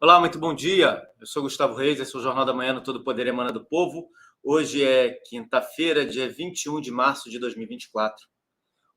Olá, muito bom dia. Eu sou Gustavo Reis, esse é o Jornal da Manhã no Todo Poder Emana do Povo. Hoje é quinta-feira, dia 21 de março de 2024.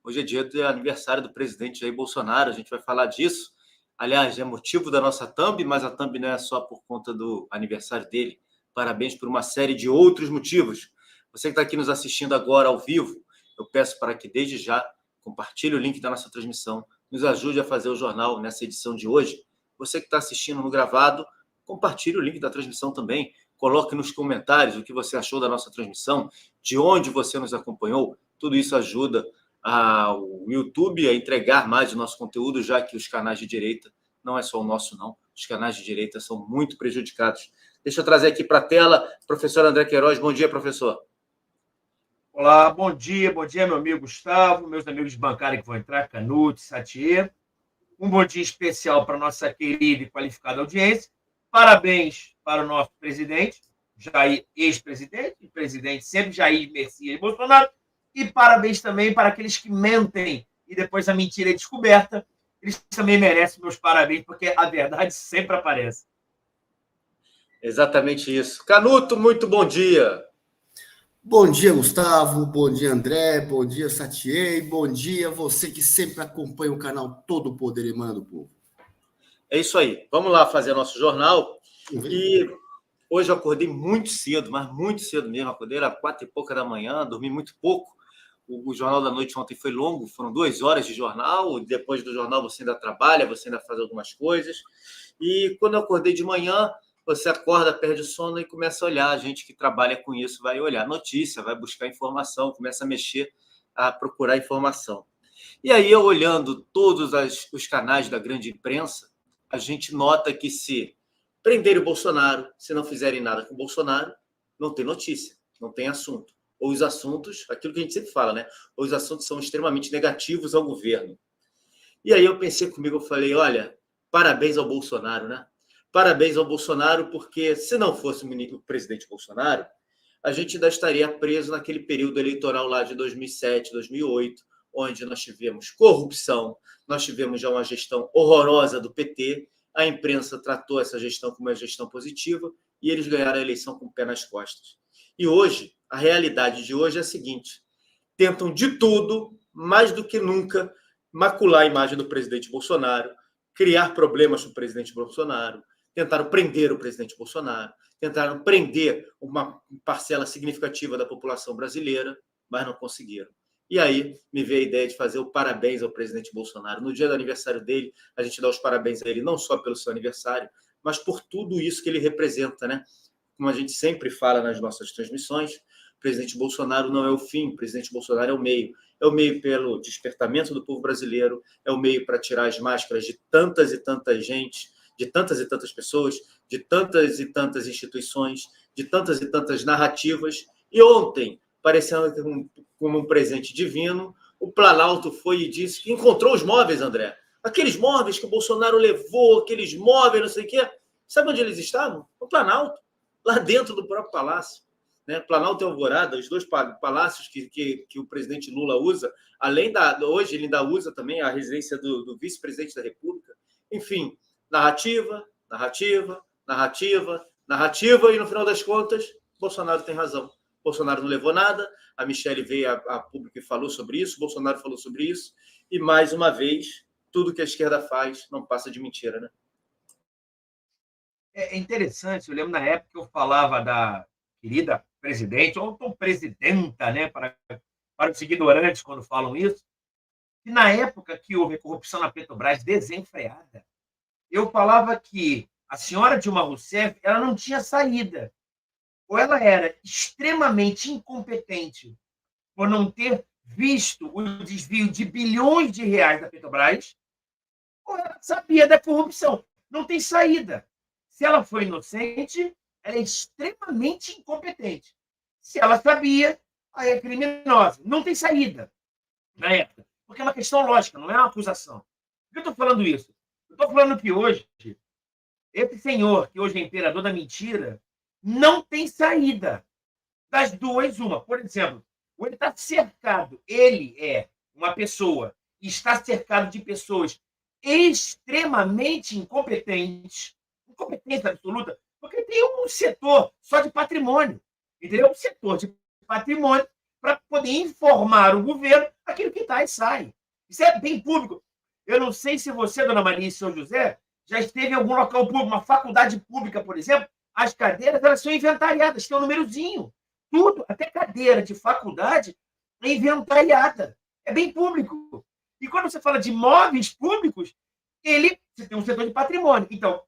Hoje é dia do aniversário do presidente Jair Bolsonaro, a gente vai falar disso. Aliás, é motivo da nossa thumb, mas a thumb não é só por conta do aniversário dele. Parabéns por uma série de outros motivos. Você que está aqui nos assistindo agora ao vivo, eu peço para que desde já compartilhe o link da nossa transmissão, nos ajude a fazer o jornal nessa edição de hoje. Você que está assistindo no gravado, compartilhe o link da transmissão também. Coloque nos comentários o que você achou da nossa transmissão, de onde você nos acompanhou. Tudo isso ajuda o YouTube a entregar mais o nosso conteúdo, já que os canais de direita, não é só o nosso não, os canais de direita são muito prejudicados. Deixa eu trazer aqui para a tela, professor André Queiroz. Bom dia, professor. Olá, bom dia, meu amigo Gustavo, meus amigos de bancária que vão entrar, Canuto, Satier. Um bom dia especial para a nossa querida e qualificada audiência. Parabéns para o nosso presidente, Jair, ex-presidente, presidente sempre Jair Messias Bolsonaro. E parabéns também para aqueles que mentem e depois a mentira é descoberta. Eles também merecem meus parabéns, porque a verdade sempre aparece. Exatamente isso. Canuto, muito bom dia. Bom dia, Gustavo. Bom dia, André. Bom dia, Satier. Bom dia, você que sempre acompanha o canal Todo o Poder Emana do Povo. É isso aí. Vamos lá fazer nosso jornal. E hoje eu acordei muito cedo, mas muito cedo mesmo. Acordei às 4h pouca da manhã, dormi muito pouco. O Jornal da Noite ontem foi longo, foram 2 horas de jornal. Depois do jornal você ainda trabalha, você ainda faz algumas coisas. E quando eu acordei de manhã, você acorda, perde o sono e começa a olhar. A gente que trabalha com isso vai olhar notícia, vai buscar informação, começa a mexer, a procurar informação. E aí, eu olhando todos os canais da grande imprensa, a gente nota que se prenderem o Bolsonaro, se não fizerem nada com o Bolsonaro, não tem notícia, não tem assunto. Ou os assuntos, aquilo que a gente sempre fala, né? Ou os assuntos são extremamente negativos ao governo. E aí eu pensei comigo, eu falei, olha, parabéns ao Bolsonaro, né? Parabéns ao Bolsonaro, porque se não fosse o presidente Bolsonaro, a gente ainda estaria preso naquele período eleitoral lá de 2007, 2008, onde nós tivemos corrupção, nós tivemos já uma gestão horrorosa do PT, a imprensa tratou essa gestão como uma gestão positiva e eles ganharam a eleição com o pé nas costas. E hoje, a realidade de hoje é a seguinte, tentam de tudo, mais do que nunca, macular a imagem do presidente Bolsonaro, criar problemas para o presidente Bolsonaro, tentaram prender o presidente Bolsonaro, tentaram prender uma parcela significativa da população brasileira, mas não conseguiram. E aí me veio a ideia de fazer o parabéns ao presidente Bolsonaro. No dia do aniversário dele, a gente dá os parabéns a ele, não só pelo seu aniversário, mas por tudo isso que ele representa, né? Como a gente sempre fala nas nossas transmissões, o presidente Bolsonaro não é o fim, o presidente Bolsonaro é o meio. É o meio pelo despertamento do povo brasileiro, é o meio para tirar as máscaras de tantas e tantas gente, de tantas e tantas pessoas, de tantas e tantas instituições, de tantas e tantas narrativas. E ontem, parecendo como um presente divino, o Planalto foi e disse que encontrou os móveis, André. Aqueles móveis que o Bolsonaro levou, aqueles móveis, não sei o quê. Sabe onde eles estavam? No Planalto, lá dentro do próprio palácio. Né? Planalto e Alvorada, os dois palácios que o presidente Lula usa, hoje ele ainda usa também a residência do vice-presidente da República. Enfim, narrativa, e no final das contas, Bolsonaro tem razão. Bolsonaro não levou nada, a Michelle veio a público e falou sobre isso, Bolsonaro falou sobre isso, e mais uma vez, tudo que a esquerda faz não passa de mentira, né? É interessante, eu lembro na época que eu falava da querida presidente, ou presidenta, né, para os ignorantes quando falam isso, e na época que houve corrupção na Petrobras desenfreada, eu falava que a senhora Dilma Rousseff ela não tinha saída. Ou ela era extremamente incompetente por não ter visto o desvio de bilhões de reais da Petrobras, ou ela sabia da corrupção. Não tem saída. Se ela foi inocente, ela é extremamente incompetente. Se ela sabia, aí é criminosa. Não tem saída na época. Porque é uma questão lógica, não é uma acusação. Por que eu estou falando isso? Eu estou falando que hoje, esse senhor, que hoje é imperador da mentira, não tem saída. Das duas, uma. Por exemplo, ele está cercado, ele é uma pessoa, e está cercado de pessoas extremamente incompetentes. incompetência absoluta, porque tem um setor só de patrimônio, entendeu? Um setor de patrimônio para poder informar o governo aquilo que está e sai. Isso é bem público. Eu não sei se você, dona Maria e senhor José, já esteve em algum local público, uma faculdade pública, por exemplo, as cadeiras elas são inventariadas, tem um númerozinho. Tudo, até cadeira de faculdade, é inventariada. É bem público. E quando você fala de imóveis públicos, você tem um setor de patrimônio. Então,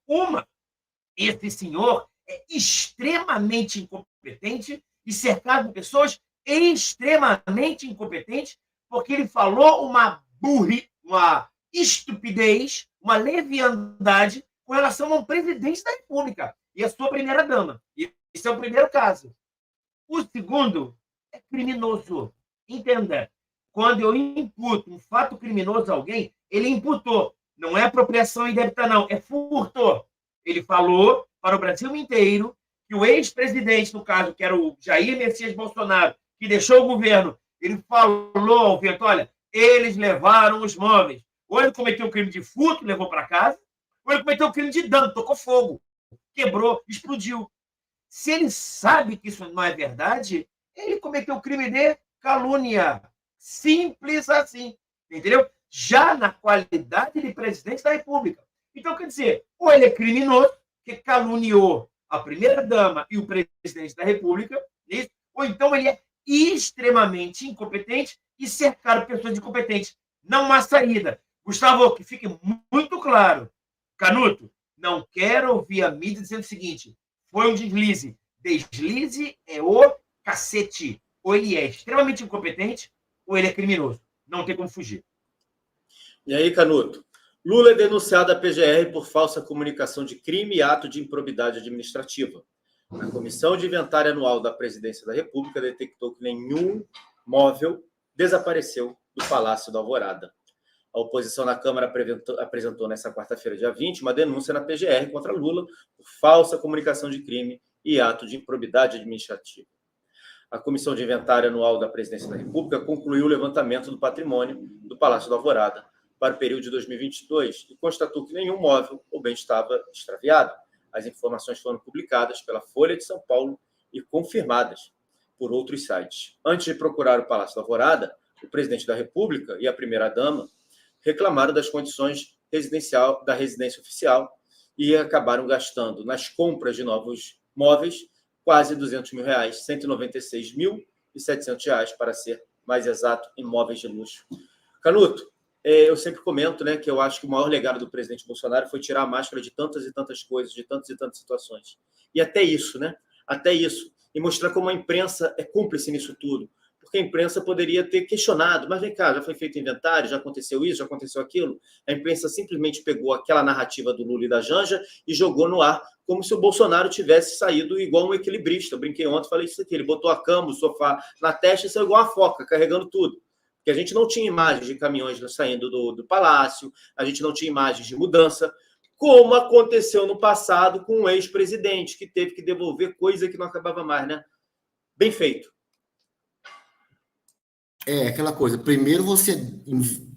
esse senhor é extremamente incompetente e cercado de pessoas extremamente incompetentes, porque ele falou uma estupidez, uma leviandade com relação a um presidente da República e a sua primeira-dama. Esse é o primeiro caso. O segundo é criminoso. Entenda, quando eu imputo um fato criminoso a alguém, ele imputou. Não é apropriação indébita, não, é furto. Ele falou para o Brasil inteiro que o ex-presidente, no caso, que era o Jair Messias Bolsonaro, que deixou o governo, ele falou ao vento, olha, eles levaram os móveis. Ou ele cometeu o crime de furto, levou para casa, ou ele cometeu o crime de dano, tocou fogo, quebrou, explodiu. Se ele sabe que isso não é verdade, ele cometeu o crime de calúnia. Simples assim, entendeu? Já na qualidade de presidente da República. Então, quer dizer, ou ele é criminoso, que caluniou a primeira-dama e o presidente da República, ou então ele é extremamente incompetente e cercado de pessoas incompetentes. Não há saída. Gustavo, que fique muito claro. Canuto, não quero ouvir a mídia dizendo o seguinte, foi um deslize. Deslize é o cacete. Ou ele é extremamente incompetente, ou ele é criminoso. Não tem como fugir. E aí, Canuto? Lula é denunciado à PGR por falsa comunicação de crime e ato de improbidade administrativa. A Comissão de Inventário Anual da Presidência da República detectou que nenhum móvel desapareceu do Palácio da Alvorada. A oposição na Câmara apresentou nesta quarta-feira, dia 20, uma denúncia na PGR contra Lula por falsa comunicação de crime e ato de improbidade administrativa. A Comissão de Inventário Anual da Presidência da República concluiu o levantamento do patrimônio do Palácio da Alvorada para o período de 2022 e constatou que nenhum móvel ou bem estava extraviado. As informações foram publicadas pela Folha de São Paulo e confirmadas por outros sites. Antes de procurar o Palácio da Alvorada, o presidente da República e a primeira-dama reclamaram das condições da residência oficial e acabaram gastando nas compras de novos móveis quase R$200 mil, R$196.700, para ser mais exato, em móveis de luxo. Canuto, eu sempre comento, né, que eu acho que o maior legado do presidente Bolsonaro foi tirar a máscara de tantas e tantas coisas, de tantas e tantas situações. E até isso, né? Até isso. E mostrar como a imprensa é cúmplice nisso tudo. Porque a imprensa poderia ter questionado, mas vem cá, já foi feito inventário, já aconteceu isso, já aconteceu aquilo. A imprensa simplesmente pegou aquela narrativa do Lula e da Janja e jogou no ar, como se o Bolsonaro tivesse saído igual um equilibrista. Eu brinquei ontem, falei isso aqui, ele botou a cama, o sofá na testa e saiu igual uma foca, carregando tudo. Porque a gente não tinha imagens de caminhões saindo do palácio, a gente não tinha imagens de mudança, como aconteceu no passado com um ex-presidente, que teve que devolver coisa que não acabava mais, né? Bem feito. É aquela coisa, primeiro você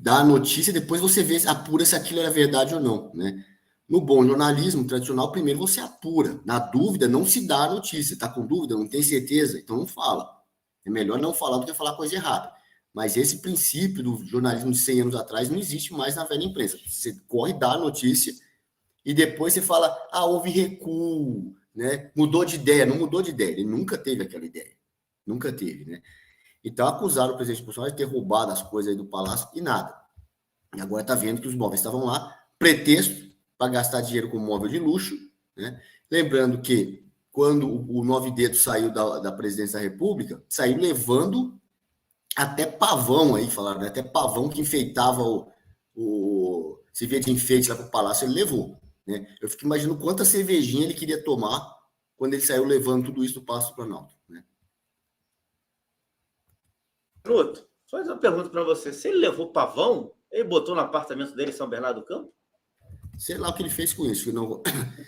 dá a notícia, depois você apura se aquilo é verdade ou não, né? No bom jornalismo tradicional, primeiro você apura. Na dúvida, não se dá a notícia. Está com dúvida, não tem certeza, então não fala. É melhor não falar do que falar coisa errada. Mas esse princípio do jornalismo de 100 anos atrás não existe mais na velha imprensa. Você corre, dá a notícia e depois você fala, houve recuo, né? Mudou de ideia. Não mudou de ideia, ele nunca teve aquela ideia. Nunca teve, né? Então acusaram o presidente Bolsonaro de ter roubado as coisas aí do palácio e nada. E agora está vendo que os móveis estavam lá, pretexto para gastar dinheiro com móvel de luxo, né? Lembrando que quando o 9 Dedos saiu da presidência da República, saiu levando até pavão aí, falaram, né? Até pavão que enfeitava o cerveja de enfeite lá para o palácio, ele levou, né? Eu fico imaginando quanta cervejinha ele queria tomar quando ele saiu levando tudo isso do Palácio do Planalto, né? Canuto, só uma pergunta para você. Se ele levou pavão, ele botou no apartamento dele em São Bernardo do Campo? Sei lá o que ele fez com isso.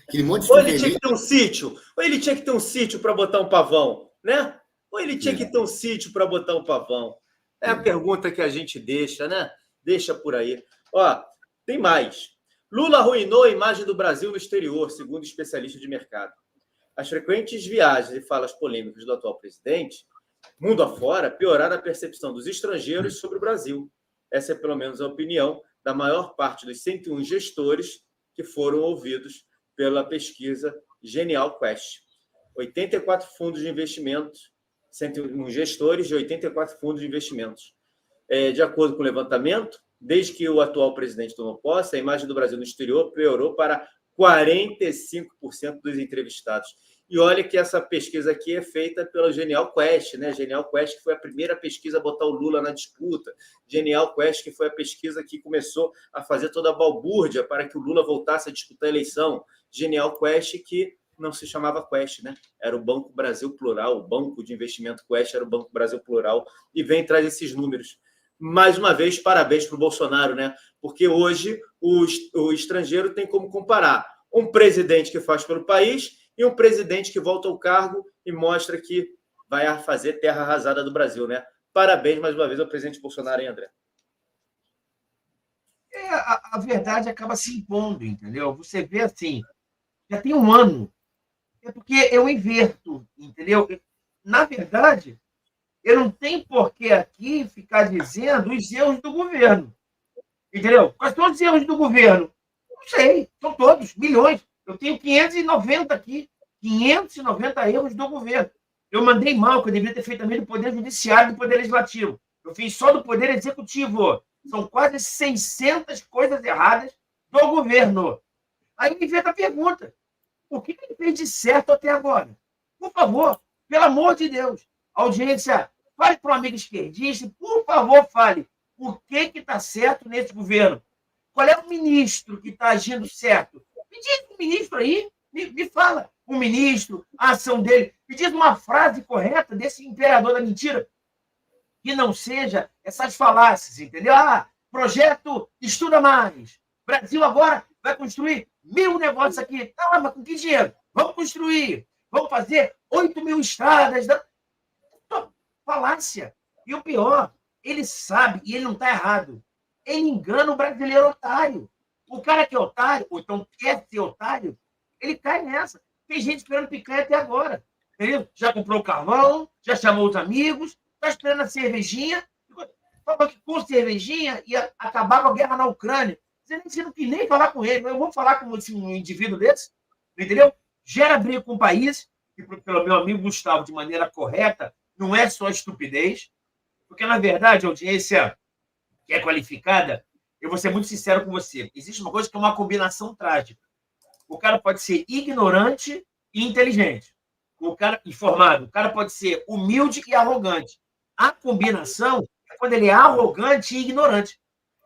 Aquele monte de ou ele tinha que ter um sítio, ou ele tinha que ter um sítio para botar um pavão, né? Ou ele tinha que ter um sítio para botar um pavão. É a pergunta que a gente deixa, né? Deixa por aí. Ó, tem mais. Lula arruinou a imagem do Brasil no exterior, segundo especialistas de mercado. As frequentes viagens e falas polêmicas do atual presidente, mundo afora, pioraram a percepção dos estrangeiros sobre o Brasil. Essa é, pelo menos, a opinião da maior parte dos 101 gestores que foram ouvidos pela pesquisa Genial Quest. 84 fundos de investimentos, 101 gestores de 84 fundos de investimentos. De acordo com o levantamento, desde que o atual presidente tomou posse, a imagem do Brasil no exterior piorou para 45% dos entrevistados. E olha que essa pesquisa aqui é feita pela Genial Quest, né? Genial Quest, que foi a primeira pesquisa a botar o Lula na disputa. Genial Quest, que foi a pesquisa que começou a fazer toda a balbúrdia para que o Lula voltasse a disputar a eleição. Genial Quest, que não se chamava Quest, né? Era o Banco Brasil Plural, o Banco de Investimento Quest era o Banco Brasil Plural, e vem traz esses números. Mais uma vez, parabéns para o Bolsonaro, né? Porque hoje o estrangeiro tem como comparar um presidente que faz pelo país e um presidente que volta ao cargo e mostra que vai fazer terra arrasada do Brasil, né? Parabéns mais uma vez ao presidente Bolsonaro, hein, André? A verdade acaba se impondo, entendeu? Você vê assim, já tem um ano, é porque eu inverto, entendeu? Na verdade, eu não tenho por que aqui ficar dizendo os erros do governo, entendeu? Quais são os erros do governo? Não sei, são todos, milhões. Eu tenho 590 aqui, 590 erros do governo. Eu mandei mal, que eu deveria ter feito também do Poder Judiciário e do Poder Legislativo. Eu fiz só do Poder Executivo. São quase 600 coisas erradas do governo. Aí me vem a pergunta, o que ele fez de certo até agora? Por favor, pelo amor de Deus, audiência, fale para um amigo esquerdista, por favor, fale o que está certo nesse governo. Qual é o ministro que está agindo certo? Me diz um ministro aí, me fala. Um ministro, a ação dele. Me diz uma frase correta desse imperador da mentira que não seja essas falácias, entendeu? Projeto Estuda Mais. Brasil agora vai construir 1.000 negócios aqui. Mas com que dinheiro? Vamos construir. Vamos fazer 8.000 estradas. Falácia. E o pior, ele sabe, e ele não está errado. Ele engana o brasileiro otário. O cara que é otário, ou então quer ser otário, ele cai nessa. Tem gente esperando picanha até agora. Entendeu? Já comprou o carvão, já chamou os amigos, está esperando a cervejinha. Falou que com cervejinha ia acabar com a guerra na Ucrânia. Você não quis nem falar com ele. Eu vou falar com um indivíduo desse, entendeu? Gera briga com o país, que, pelo meu amigo Gustavo, de maneira correta, não é só estupidez, porque, na verdade, a audiência que é qualificada, eu vou ser muito sincero com você, existe uma coisa que é uma combinação trágica. O cara pode ser ignorante e inteligente. O cara informado, o cara pode ser humilde e arrogante. A combinação é quando ele é arrogante e ignorante.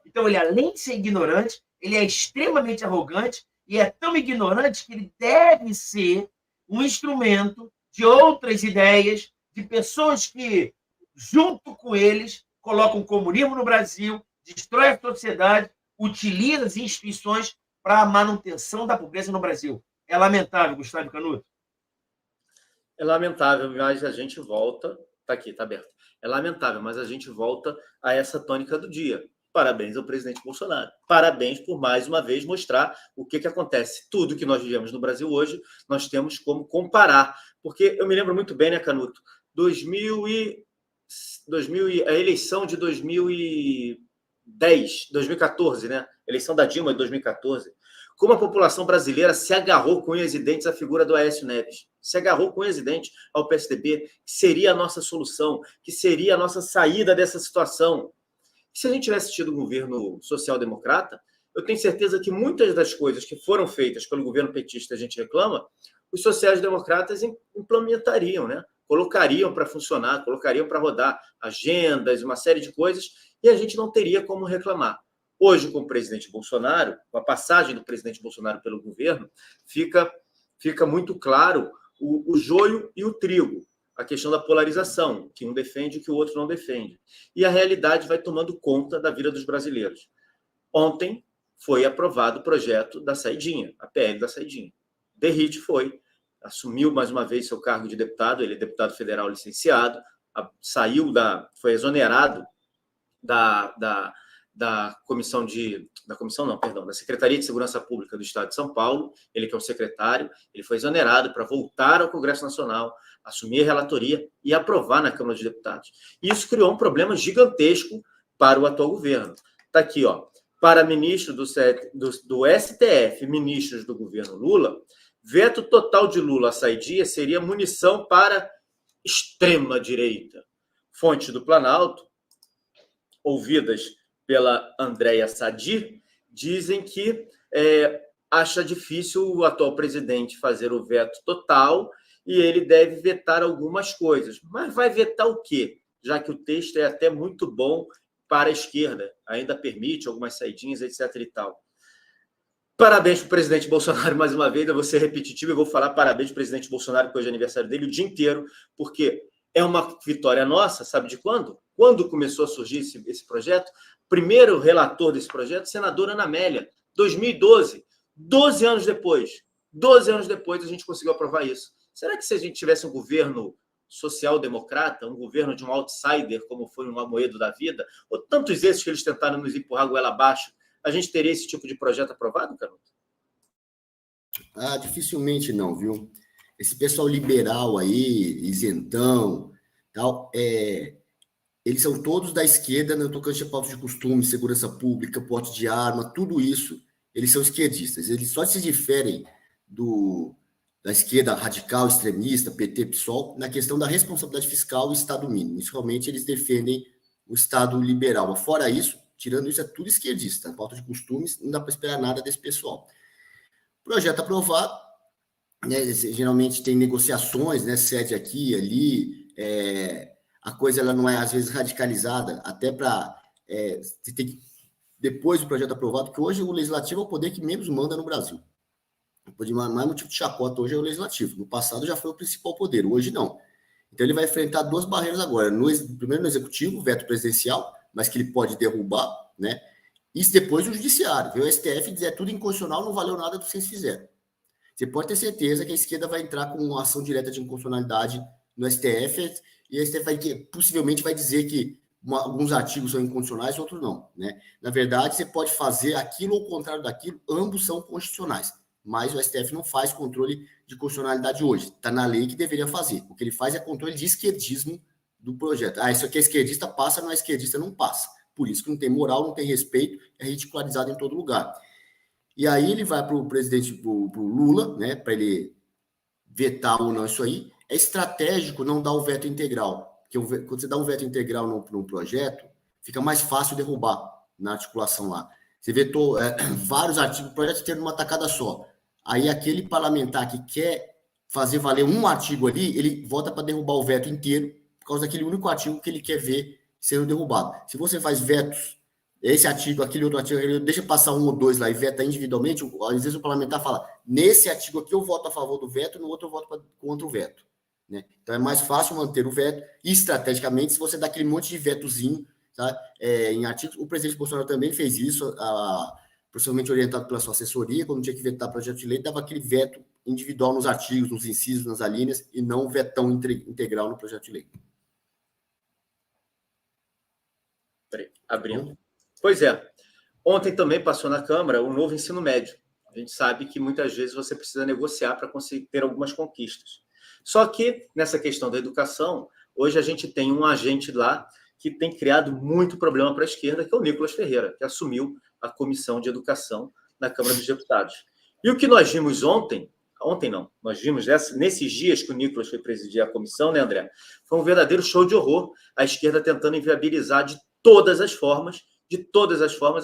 Então, ele, além de ser ignorante, ele é extremamente arrogante e é tão ignorante que ele deve ser um instrumento de outras ideias, de pessoas que, junto com eles, colocam o comunismo no Brasil, destrói a sociedade, utiliza as instituições para a manutenção da pobreza no Brasil. É lamentável, Gustavo Canuto. É lamentável, mas a gente volta... Está aqui, está aberto. É lamentável, mas a gente volta a essa tônica do dia. Parabéns ao presidente Bolsonaro. Parabéns por, mais uma vez, mostrar o que acontece. Tudo que nós vivemos no Brasil hoje, nós temos como comparar. Porque eu me lembro muito bem, né, Canuto? A eleição de 2014, né? Eleição da Dilma de 2014. Como a população brasileira se agarrou com unhas e dentes à figura do Aécio Neves. Se agarrou com unhas e dentes ao PSDB, que seria a nossa solução, que seria a nossa saída dessa situação. Se a gente tivesse tido um governo social-democrata, eu tenho certeza que muitas das coisas que foram feitas pelo governo petista, a gente reclama, os sociais-democratas implementariam, né? Colocariam para funcionar, colocariam para rodar agendas, uma série de coisas, e a gente não teria como reclamar. Hoje, com o presidente Bolsonaro, com a passagem do presidente Bolsonaro pelo governo, fica muito claro o joio e o trigo, a questão da polarização, que um defende e que o outro não defende. E a realidade vai tomando conta da vida dos brasileiros. Ontem foi aprovado o projeto da saidinha, a PL da saidinha. Derrite assumiu mais uma vez seu cargo de deputado, ele é deputado federal licenciado, foi exonerado da Secretaria de Segurança Pública do Estado de São Paulo, ele que é o secretário, ele foi exonerado para voltar ao Congresso Nacional, assumir a relatoria e aprovar na Câmara dos Deputados. Isso criou um problema gigantesco para o atual governo. Está aqui, ó, para ministro do STF, ministros do governo Lula, veto total de Lula à saidia seria munição para extrema-direita. Fontes do Planalto, ouvidas pela Andréa Sadi, dizem que acha difícil o atual presidente fazer o veto total e ele deve vetar algumas coisas. Mas vai vetar o quê? Já que o texto é até muito bom para a esquerda, ainda permite algumas saidinhas, etc. e tal. Parabéns para o presidente Bolsonaro, mais uma vez, eu vou ser repetitivo e vou falar parabéns para o presidente Bolsonaro, que hoje é aniversário dele, o dia inteiro, porque é uma vitória nossa, sabe de quando? Quando começou a surgir esse projeto? Primeiro relator desse projeto, senadora Ana Amélia, 2012, 12 anos depois a gente conseguiu aprovar isso. Será que se a gente tivesse um governo social-democrata, um governo de um outsider, como foi um Amoedo da vida, ou tantos esses que eles tentaram nos empurrar goela abaixo, a gente teria esse tipo de projeto aprovado, Canuto? Dificilmente não, viu? Esse pessoal liberal aí, isentão, tal, eles são todos da esquerda no tocante a pauta de costume, segurança pública, porte de arma, tudo isso, eles são esquerdistas. Eles só se diferem da esquerda radical, extremista, PT, PSOL, na questão da responsabilidade fiscal e Estado mínimo. Isso, realmente, eles defendem o Estado liberal. Mas, fora isso, tirando isso, é tudo esquerdista. A pauta de costumes, não dá para esperar nada desse pessoal. Projeto aprovado, né, geralmente tem negociações, né, sede aqui e ali, a coisa ela não é, às vezes, radicalizada, até para... depois do projeto aprovado, que hoje o Legislativo é o poder que menos manda no Brasil. Mais motivo de chacota hoje é o Legislativo. No passado já foi o principal poder, hoje não. Então ele vai enfrentar duas barreiras agora. Primeiro no Executivo, veto presidencial, mas que ele pode derrubar, né? E depois o Judiciário. O STF dizer tudo inconstitucional, não valeu nada do que vocês fizeram. Você pode ter certeza que a esquerda vai entrar com uma ação direta de inconstitucionalidade no STF, e o STF possivelmente vai dizer que alguns artigos são inconstitucionais, outros não, né? Na verdade, você pode fazer aquilo ou o contrário daquilo, ambos são constitucionais. Mas o STF não faz controle de constitucionalidade hoje. Está na lei que deveria fazer. O que ele faz é controle de esquerdismo do projeto. Isso aqui é esquerdista, passa, não é esquerdista, não passa. Por isso que não tem moral, não tem respeito, é ridicularizado em todo lugar. E aí ele vai para o presidente, para o Lula, né, para ele vetar ou não isso aí. É estratégico não dar o veto integral. Porque quando você dá um veto integral num projeto, fica mais fácil derrubar na articulação lá. Você vetou vários artigos, o projeto inteiro numa tacada só. Aí aquele parlamentar que quer fazer valer um artigo ali, ele vota para derrubar o veto inteiro, por causa daquele único artigo que ele quer ver sendo derrubado. Se você faz vetos, esse artigo, aquele outro artigo, ele deixa passar um ou dois lá e veta individualmente, às vezes o parlamentar fala, nesse artigo aqui eu voto a favor do veto, no outro eu voto contra o veto. Né? Então é mais fácil manter o veto, e estrategicamente, se você dá aquele monte de vetozinho, tá? Em artigos, o presidente Bolsonaro também fez isso, possivelmente orientado pela sua assessoria, quando tinha que vetar projeto de lei, dava aquele veto individual nos artigos, nos incisos, nas alíneas, e não o vetão integral no projeto de lei. Abrindo. Pois é. Ontem também passou na Câmara o novo ensino médio. A gente sabe que muitas vezes você precisa negociar para conseguir ter algumas conquistas. Só que, nessa questão da educação, hoje a gente tem um agente lá que tem criado muito problema para a esquerda, que é o Nicolas Ferreira, que assumiu a Comissão de Educação na Câmara dos Deputados. E o que nós vimos nós vimos nesses dias que o Nicolas foi presidir a comissão, né, André? Foi um verdadeiro show de horror, a esquerda tentando inviabilizar de todas as formas,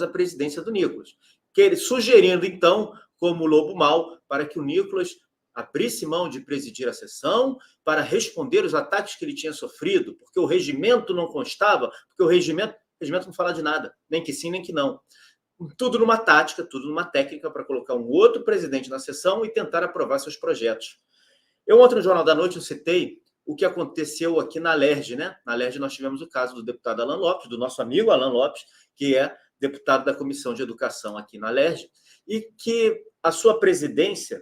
a presidência do Nicolas. Sugerindo, então, como lobo mau, para que o Nicolas abrisse mão de presidir a sessão para responder os ataques que ele tinha sofrido, porque o regimento não constava, porque o regimento não fala de nada, nem que sim, nem que não. Tudo numa tática, tudo numa técnica para colocar um outro presidente na sessão e tentar aprovar seus projetos. Ontem no Jornal da Noite eu citei o que aconteceu aqui na Alerj, né? Na Alerj nós tivemos o caso do deputado Alan Lopes, do nosso amigo Alan Lopes, que é deputado da Comissão de Educação aqui na Alerj, e que a sua presidência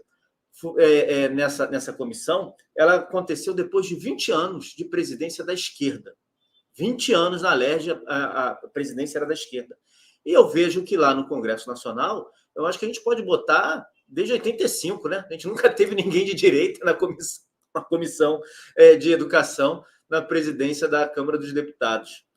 nessa comissão, ela aconteceu depois de 20 anos de presidência da esquerda. 20 anos na Alerj, a presidência era da esquerda. E eu vejo que lá no Congresso Nacional, eu acho que a gente pode botar desde 85, né? A gente nunca teve ninguém de direita na comissão de educação na presidência da Câmara dos Deputados.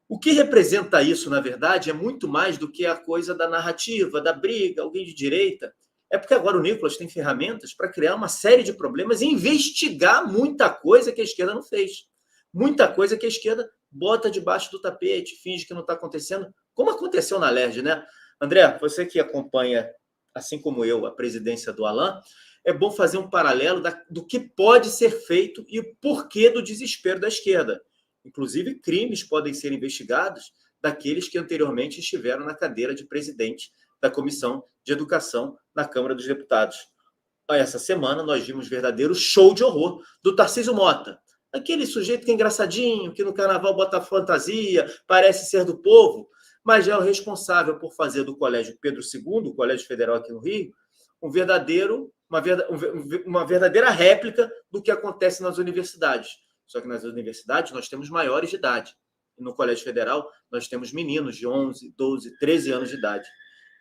O que representa isso, na verdade, é muito mais do que a coisa da narrativa, da briga, alguém de direita. É porque agora o Nicolas tem ferramentas para criar uma série de problemas e investigar muita coisa que a esquerda não fez. Muita coisa que a esquerda bota debaixo do tapete, finge que não está acontecendo, como aconteceu na LERJ, né? André, você que acompanha, assim como eu, a presidência do Alan, é bom fazer um paralelo do que pode ser feito e o porquê do desespero da esquerda. Inclusive, crimes podem ser investigados daqueles que anteriormente estiveram na cadeira de presidente da Comissão de Educação na Câmara dos Deputados. Essa semana, nós vimos verdadeiro show de horror do Tarcísio Mota, aquele sujeito que é engraçadinho, que no carnaval bota fantasia, parece ser do povo, mas é o responsável por fazer do Colégio Pedro II, o Colégio Federal aqui no Rio, uma verdadeira réplica do que acontece nas universidades. Só que nas universidades nós temos maiores de idade. E no Colégio Federal nós temos meninos de 11, 12, 13 anos de idade.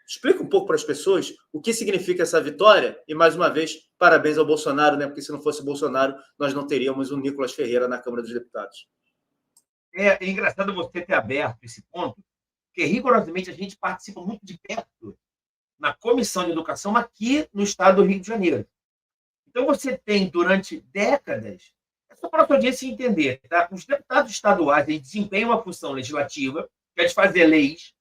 Explica um pouco para as pessoas o que significa essa vitória e, mais uma vez, parabéns ao Bolsonaro, né? Porque se não fosse o Bolsonaro, nós não teríamos o Nicolas Ferreira na Câmara dos Deputados. É engraçado você ter aberto esse ponto, porque rigorosamente a gente participa muito de perto na Comissão de Educação aqui no estado do Rio de Janeiro. Então você tem, durante décadas, é só para a sua audiência entender, tá? Os deputados estaduais eles desempenham uma função legislativa, que é de fazer leis,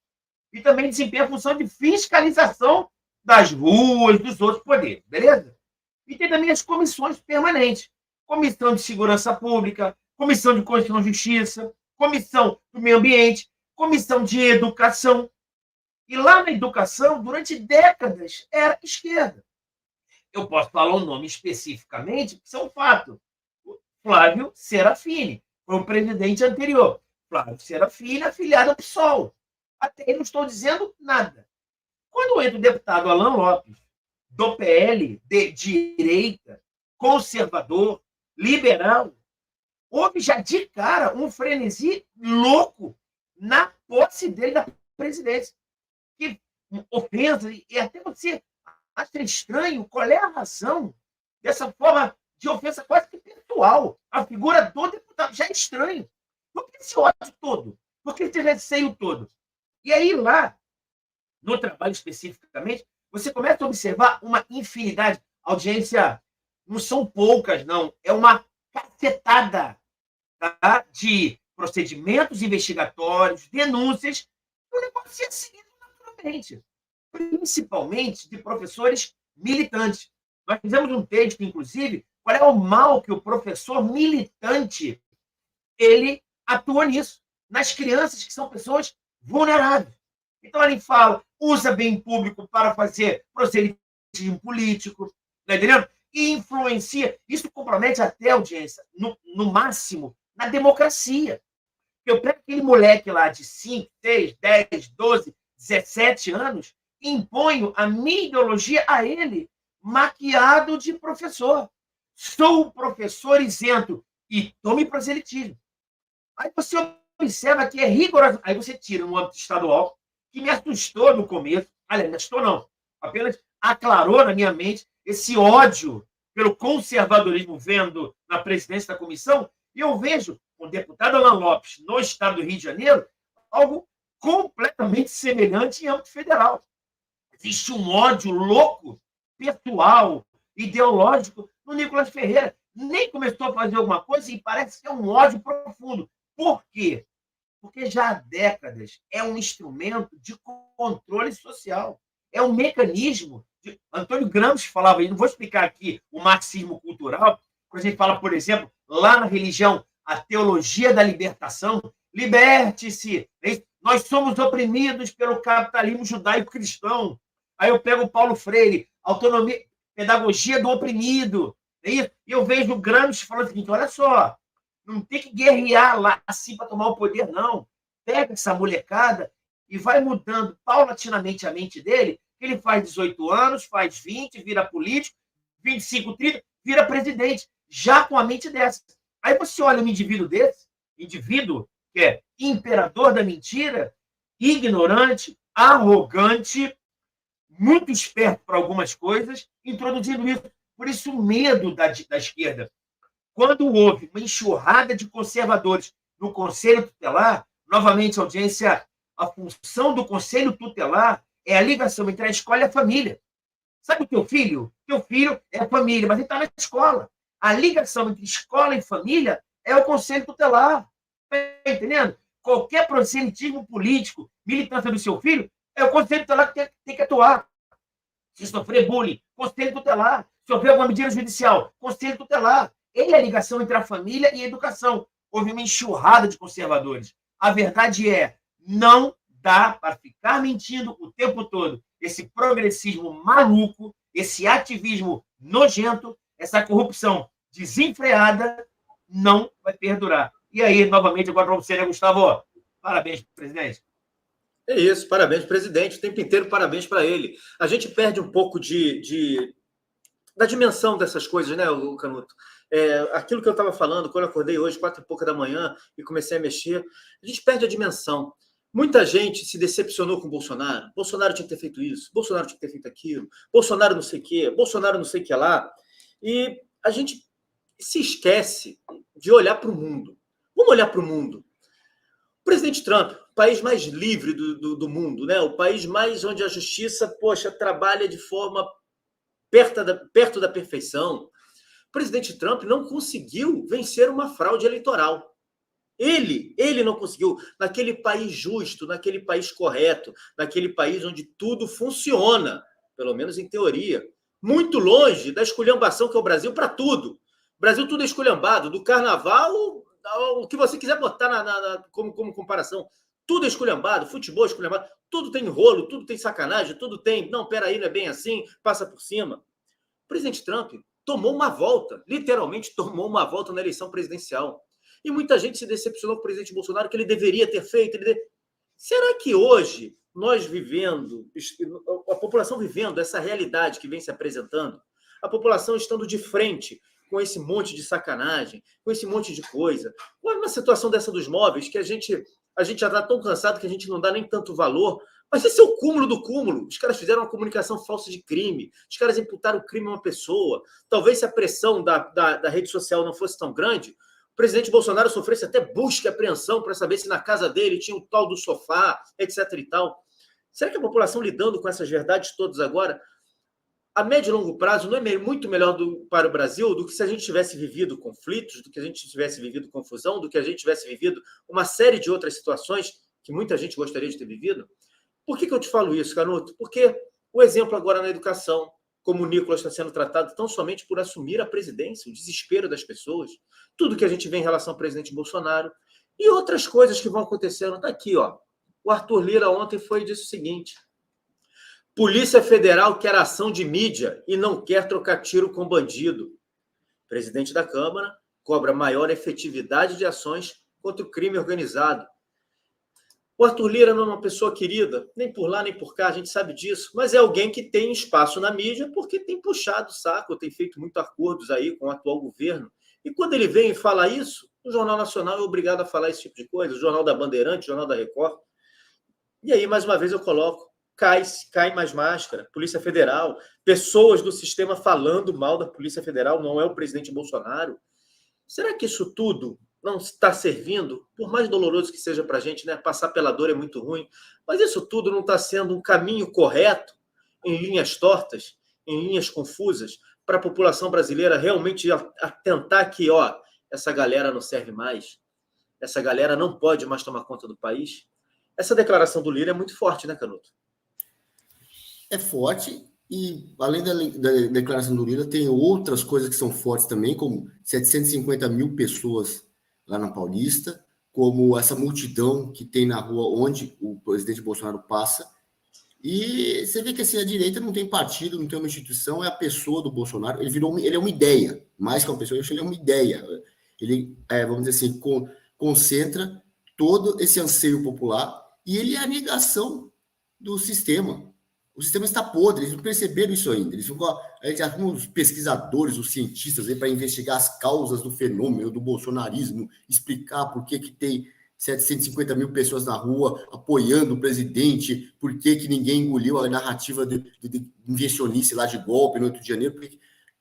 e também desempenha a função de fiscalização das ruas, dos outros poderes, beleza? E tem também as comissões permanentes. Comissão de Segurança Pública, Comissão de Constituição e Justiça, Comissão do Meio Ambiente, Comissão de Educação. E lá na educação, durante décadas, era esquerda. Eu posso falar o nome especificamente, porque isso é um fato. Flávio Serafini foi o presidente anterior. Flávio Serafini, afiliado ao PSOL. Até aí não estou dizendo nada. Quando entra o deputado Alan Lopes, do PL, de direita, conservador, liberal, houve já de cara um frenesi louco na posse dele da presidência. Que ofensa, e até você acha estranho qual é a razão dessa forma de ofensa quase que pessoal. A figura do deputado já é estranho. Por que esse ódio todo? Por que esse receio todo? E aí, lá, no trabalho especificamente, você começa a observar uma infinidade. Audiência, não são poucas, não. É uma cacetada, tá? De procedimentos investigatórios, denúncias. O negócio é seguido naturalmente. Principalmente de professores militantes. Nós fizemos um texto, inclusive, qual é o mal que o professor militante ele atua nisso. Nas crianças que são pessoas vulneráveis. Então, ele fala, usa bem público para fazer proselitismo político, tá entendendo? E influencia. Isso compromete até a audiência, no máximo, na democracia. Eu pego aquele moleque lá de 5, 6, 10, 12, 17 anos, imponho a minha ideologia a ele, maquiado de professor. Sou professor isento e tome proselitismo. Aí você observa que é rigoroso. Aí você tira no âmbito estadual, que me assustou no começo. Aliás, me assustou não. Apenas aclarou na minha mente esse ódio pelo conservadorismo vendo na presidência da comissão. E eu vejo o deputado Alan Lopes, no estado do Rio de Janeiro, algo completamente semelhante em âmbito federal. Existe um ódio louco, pessoal, ideológico no Nicolas Ferreira. Nem começou a fazer alguma coisa e parece que é um ódio profundo. Por quê? Porque já há décadas é um instrumento de controle social. É um mecanismo. Antônio Gramsci falava, e não vou explicar aqui o marxismo cultural, quando a gente fala, por exemplo, lá na religião, a teologia da libertação, liberte-se, nós somos oprimidos pelo capitalismo judaico-cristão. Aí eu pego o Paulo Freire, autonomia, pedagogia do oprimido. E eu vejo o Gramsci falando o seguinte, olha só, não tem que guerrear lá assim para tomar o poder, não. Pega essa molecada e vai mudando paulatinamente a mente dele, que ele faz 18 anos, faz 20, vira político, 25, 30, vira presidente, já com a mente dessa. Aí você olha um indivíduo desse, indivíduo que é imperador da mentira, ignorante, arrogante, muito esperto para algumas coisas, introduzindo isso. Por isso, o medo da esquerda. Quando houve uma enxurrada de conservadores no Conselho Tutelar, novamente, audiência, a função do Conselho Tutelar é a ligação entre a escola e a família. Sabe o teu filho? Teu filho é a família, mas ele está na escola. A ligação entre escola e família é o Conselho Tutelar. Está entendendo? Qualquer proselitismo político, militância do seu filho, é o Conselho Tutelar que tem que atuar. Se sofrer bullying, Conselho Tutelar. Se houver alguma medida judicial, Conselho Tutelar. Ele é a ligação entre a família e a educação. Houve uma enxurrada de conservadores. A verdade é, não dá para ficar mentindo o tempo todo. Esse progressismo maluco, esse ativismo nojento, essa corrupção desenfreada não vai perdurar. E aí, novamente, agora para você, né, Gustavo? Parabéns, presidente. É isso, parabéns, presidente. O tempo inteiro, parabéns para ele. A gente perde um pouco da dimensão dessas coisas, né, Canuto? Aquilo que eu estava falando, quando eu acordei hoje, 4h pouca da manhã, e comecei a mexer, a gente perde a dimensão. Muita gente se decepcionou com o Bolsonaro. Bolsonaro tinha que ter feito isso, Bolsonaro tinha que ter feito aquilo, Bolsonaro não sei o quê, Bolsonaro não sei o que lá. E a gente se esquece de olhar para o mundo. Vamos olhar para o mundo. O presidente Trump, o país mais livre do mundo, né? O país mais onde a justiça, trabalha de forma perto da perfeição. O presidente Trump não conseguiu vencer uma fraude eleitoral. Ele não conseguiu. Naquele país justo, naquele país correto, naquele país onde tudo funciona, pelo menos em teoria. Muito longe da esculhambação que é o Brasil para tudo. O Brasil tudo é esculhambado, do carnaval, o que você quiser botar como comparação. Tudo é esculhambado, futebol é esculhambado, tudo tem rolo, tudo tem sacanagem, tudo tem... Não, peraí, não é bem assim, passa por cima. O presidente Trump tomou uma volta, literalmente tomou uma volta na eleição presidencial. E muita gente se decepcionou com o presidente Bolsonaro, que ele deveria ter feito. Será que hoje, nós vivendo, a população vivendo essa realidade que vem se apresentando, a população estando de frente com esse monte de sacanagem, com esse monte de coisa, com uma situação dessa dos móveis, que a gente já está tão cansado que a gente não dá nem tanto valor, mas esse é o cúmulo do cúmulo. Os caras fizeram uma comunicação falsa de crime, os caras imputaram o crime a uma pessoa. Talvez se a pressão da rede social não fosse tão grande, o presidente Bolsonaro sofresse até busca e apreensão para saber se na casa dele tinha o tal do sofá, etc. e tal. Será que a população lidando com essas verdades todas agora, a médio e longo prazo, não é muito melhor para o Brasil do que se a gente tivesse vivido conflitos, do que a gente tivesse vivido confusão, do que a gente tivesse vivido uma série de outras situações que muita gente gostaria de ter vivido? Por que eu te falo isso, Canuto? Porque o exemplo agora na educação, como o Nicolas está sendo tratado tão somente por assumir a presidência, o desespero das pessoas, tudo que a gente vê em relação ao presidente Bolsonaro e outras coisas que vão acontecendo. Está aqui, ó. O Arthur Lira ontem disse o seguinte: Polícia Federal quer ação de mídia e não quer trocar tiro com bandido. O presidente da Câmara cobra maior efetividade de ações contra o crime organizado. O Arthur Lira não é uma pessoa querida, nem por lá nem por cá, a gente sabe disso, mas é alguém que tem espaço na mídia porque tem puxado o saco, tem feito muitos acordos aí com o atual governo. E quando ele vem e fala isso, o Jornal Nacional é obrigado a falar esse tipo de coisa, o Jornal da Bandeirante, o Jornal da Record. E aí, mais uma vez, eu coloco, cai mais máscara, Polícia Federal, pessoas do sistema falando mal da Polícia Federal, não é o presidente Bolsonaro. Será que isso tudo não está servindo, por mais doloroso que seja para a gente, né? Passar pela dor é muito ruim, mas isso tudo não está sendo um caminho correto, em linhas tortas, em linhas confusas, para a população brasileira realmente atentar que, essa galera não serve mais, essa galera não pode mais tomar conta do país? Essa declaração do Lira é muito forte, né, Canuto? É forte, e além da declaração do Lira, tem outras coisas que são fortes também, como 750 mil pessoas lá na Paulista, como essa multidão que tem na rua onde o presidente Bolsonaro passa. E você vê que assim, a direita não tem partido, não tem uma instituição, é a pessoa do Bolsonaro. Ele é uma ideia, mais que uma pessoa, eu acho que ele é uma ideia. Ele, vamos dizer assim, concentra todo esse anseio popular e ele é a negação do sistema. O sistema está podre, eles não perceberam isso ainda. A gente arruma os pesquisadores, os cientistas para investigar as causas do fenômeno do bolsonarismo, explicar por que tem 750 mil pessoas na rua apoiando o presidente, por que ninguém engoliu a narrativa de invencionice lá de golpe no 8 de janeiro? Porque,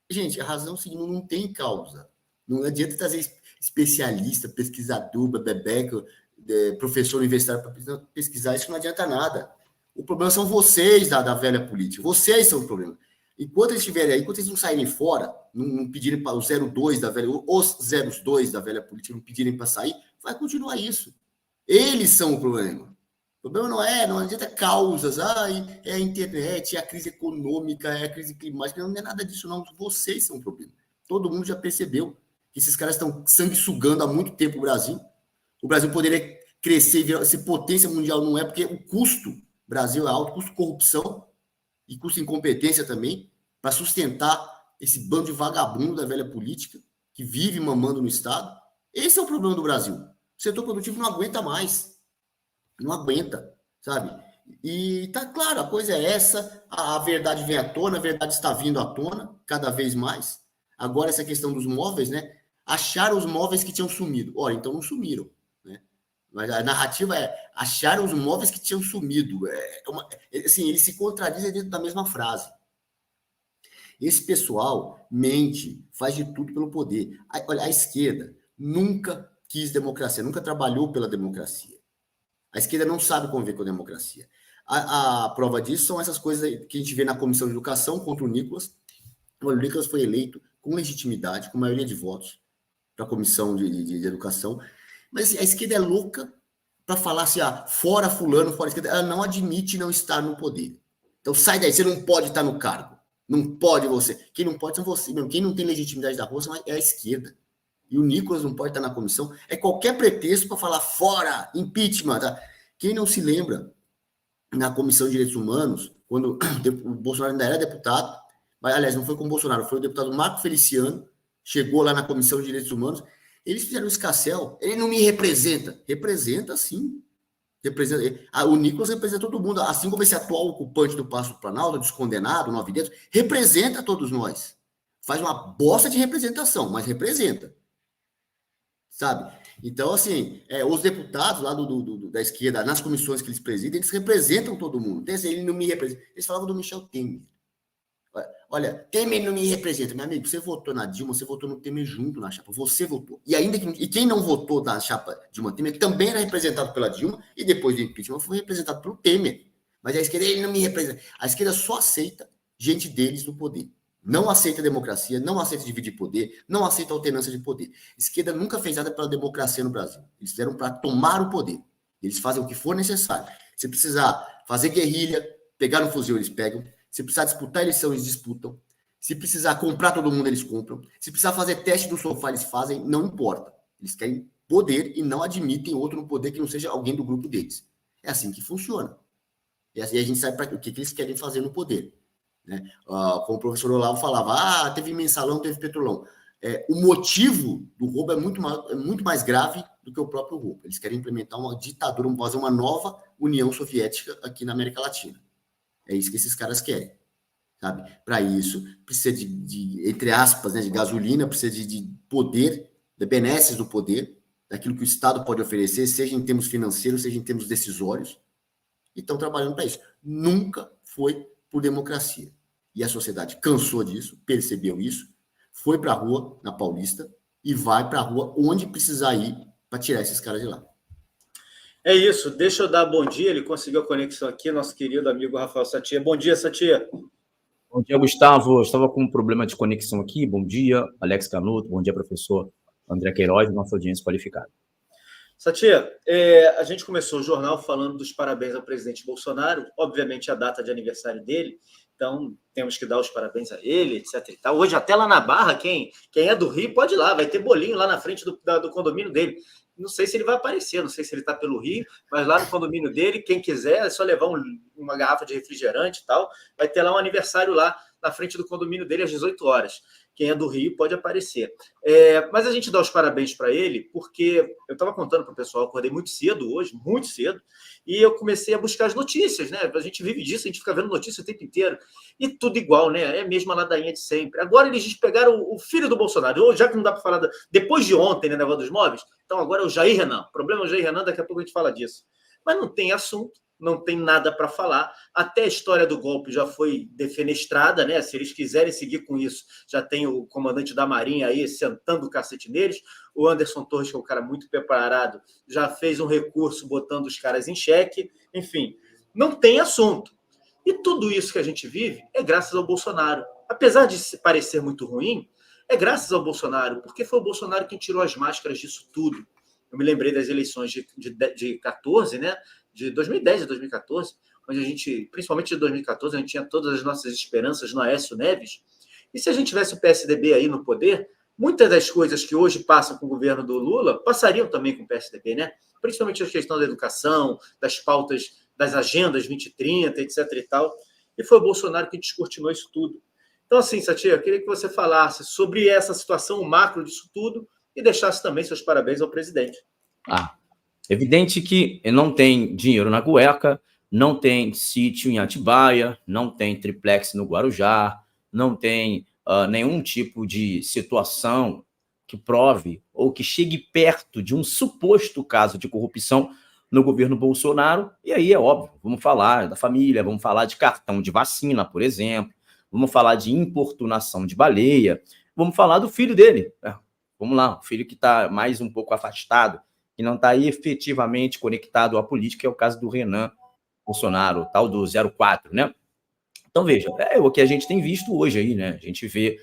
gente, a razão é o seguinte, não tem causa. Não adianta trazer especialista, pesquisador, bebeca, professor universitário para pesquisar, isso não adianta nada. O problema são vocês da velha política. Vocês são o problema. Enquanto eles estiverem aí, enquanto eles não saírem fora, não pedirem para os 02 da velha, os 02 da velha política não pedirem para sair, vai continuar isso. Eles são o problema. O problema não adianta causas, é a internet, é a crise econômica, é a crise climática, não é nada disso, não. Vocês são o problema. Todo mundo já percebeu que esses caras estão sanguessugando há muito tempo o Brasil. O Brasil poderia crescer e ser potência mundial, não é, porque o custo Brasil é alto, custo de corrupção e custo de incompetência também, para sustentar esse bando de vagabundo da velha política que vive mamando no Estado. Esse é o problema do Brasil. O setor produtivo não aguenta mais. Não aguenta, sabe? E tá claro, a coisa é essa, a verdade vem à tona, a verdade está vindo à tona cada vez mais. Agora essa questão dos móveis, né? Acharam os móveis que tinham sumido. Ora, então não sumiram, né? Mas a narrativa é acharam os móveis que tinham sumido. Assim, eles se contradizem dentro da mesma frase. Esse pessoal mente, faz de tudo pelo poder. Olha, a esquerda nunca quis democracia, nunca trabalhou pela democracia. A esquerda não sabe conviver com a democracia. A prova disso são essas coisas que a gente vê na Comissão de Educação contra o Nicolas. O Nicolas foi eleito com legitimidade, com maioria de votos para a Comissão de Educação. Mas assim, a esquerda é louca para falar assim, fora fulano, fora a esquerda. Ela não admite não estar no poder. Então sai daí, você não pode estar no cargo. Não pode você. Quem não pode são você mesmo. Quem não tem legitimidade da rua é a esquerda. E o Nicolas não pode estar na comissão. É qualquer pretexto para falar fora, impeachment. Tá? Quem não se lembra, na Comissão de Direitos Humanos, quando o Bolsonaro ainda era deputado, mas, aliás, não foi com o Bolsonaro, foi o deputado Marco Feliciano, chegou lá na Comissão de Direitos Humanos, eles fizeram um escarcéu. Ele não me representa. Representa, sim. O Nicolas representa todo mundo, assim como esse atual ocupante do Palácio do Planalto, descondenado, 9 dedos, representa todos nós. Faz uma bosta de representação, mas representa. Sabe? Então, assim, os deputados lá da esquerda, nas comissões que eles presidem, eles representam todo mundo. Então, assim, ele não me representa. Eles falavam do Michel Temer. Olha, Temer não me representa. Meu amigo, você votou na Dilma, você votou no Temer junto na chapa. Você votou. E quem não votou na chapa Dilma Temer também era representado pela Dilma e depois do impeachment foi representado pelo Temer. Mas a esquerda, ele não me representa. A esquerda só aceita gente deles no poder. Não aceita democracia, não aceita dividir poder, não aceita alternância de poder. A esquerda nunca fez nada pela democracia no Brasil. Eles fizeram para tomar o poder. Eles fazem o que for necessário. Se precisar fazer guerrilha, pegar no fuzil, eles pegam. Se precisar disputar eleição, eles disputam. Se precisar comprar todo mundo, eles compram. Se precisar fazer teste do sofá, eles fazem. Não importa. Eles querem poder e não admitem outro no poder que não seja alguém do grupo deles. É assim que funciona. E assim a gente sabe para o que eles querem fazer no poder. Né? Como o professor Olavo falava, teve mensalão, teve petrolão. O motivo do roubo é muito mais grave do que o próprio roubo. Eles querem implementar uma ditadura, fazer uma nova União Soviética aqui na América Latina. É isso que esses caras querem, sabe? Para isso, precisa de entre aspas, né, de gasolina, precisa de poder, de benesses do poder, daquilo que o Estado pode oferecer, seja em termos financeiros, seja em termos decisórios, e estão trabalhando para isso. Nunca foi por democracia. E a sociedade cansou disso, percebeu isso, foi para a rua, na Paulista, e vai para a rua onde precisar ir para tirar esses caras de lá. É isso, deixa eu dar bom dia, ele conseguiu a conexão aqui, nosso querido amigo Rafael Satia. Bom dia, Satia. Bom dia, Gustavo. Eu estava com um problema de conexão aqui. Bom dia, Alex Canuto. Bom dia, professor André Queiroz, nossa audiência qualificada. Satia, a gente começou o jornal falando dos parabéns ao presidente Bolsonaro, obviamente a data de aniversário dele, então temos que dar os parabéns a ele, etc. E tal. Hoje, até lá na Barra, quem é do Rio pode ir lá, vai ter bolinho lá na frente do condomínio dele. Não sei se ele vai aparecer, não sei se ele está pelo Rio, mas lá no condomínio dele, quem quiser, é só levar uma garrafa de refrigerante e tal, vai ter lá um aniversário lá na frente do condomínio dele às 18 horas. Quem é do Rio pode aparecer. Mas a gente dá os parabéns para ele, porque eu estava contando para o pessoal, acordei muito cedo hoje, muito cedo, e eu comecei a buscar as notícias, né? A gente vive disso, a gente fica vendo notícias o tempo inteiro, e tudo igual, né? É a mesma ladainha de sempre. Agora eles pegaram o filho do Bolsonaro, já que não dá para falar, depois de ontem, né, negócio dos móveis, Então agora é o Jair Renan. O problema é o Jair Renan, daqui a pouco a gente fala disso. Mas não tem assunto, não tem nada para falar. Até a história do golpe já foi defenestrada, né? Se eles quiserem seguir com isso, já tem o comandante da Marinha aí sentando o cacete neles. O Anderson Torres, que é um cara muito preparado, já fez um recurso botando os caras em xeque. Enfim, não tem assunto. E tudo isso que a gente vive é graças ao Bolsonaro. Apesar de parecer muito ruim, é graças ao Bolsonaro, porque foi o Bolsonaro quem tirou as máscaras disso tudo. Eu me lembrei das eleições de 14, né? De 2010 a 2014, onde a gente, principalmente de 2014, a gente tinha todas as nossas esperanças no Aécio Neves. E se a gente tivesse o PSDB aí no poder, muitas das coisas que hoje passam com o governo do Lula passariam também com o PSDB, né? Principalmente a questão da educação, das pautas, das agendas 2030, etc. e tal. E foi o Bolsonaro que descortinou isso tudo. Então, assim, Satia, eu queria que você falasse sobre essa situação, o macro disso tudo, e deixasse também seus parabéns ao presidente. Evidente que não tem dinheiro na cueca, não tem sítio em Atibaia, não tem triplex no Guarujá, não tem nenhum tipo de situação que prove ou que chegue perto de um suposto caso de corrupção no governo Bolsonaro. E aí é óbvio, vamos falar da família, vamos falar de cartão de vacina, por exemplo, vamos falar de importunação de baleia, vamos falar do filho dele. Vamos lá, o filho que está mais um pouco afastado, que não está efetivamente conectado à política, que é o caso do Renan Bolsonaro, tal do 04, né? Então, veja, é o que a gente tem visto hoje aí, né? A gente vê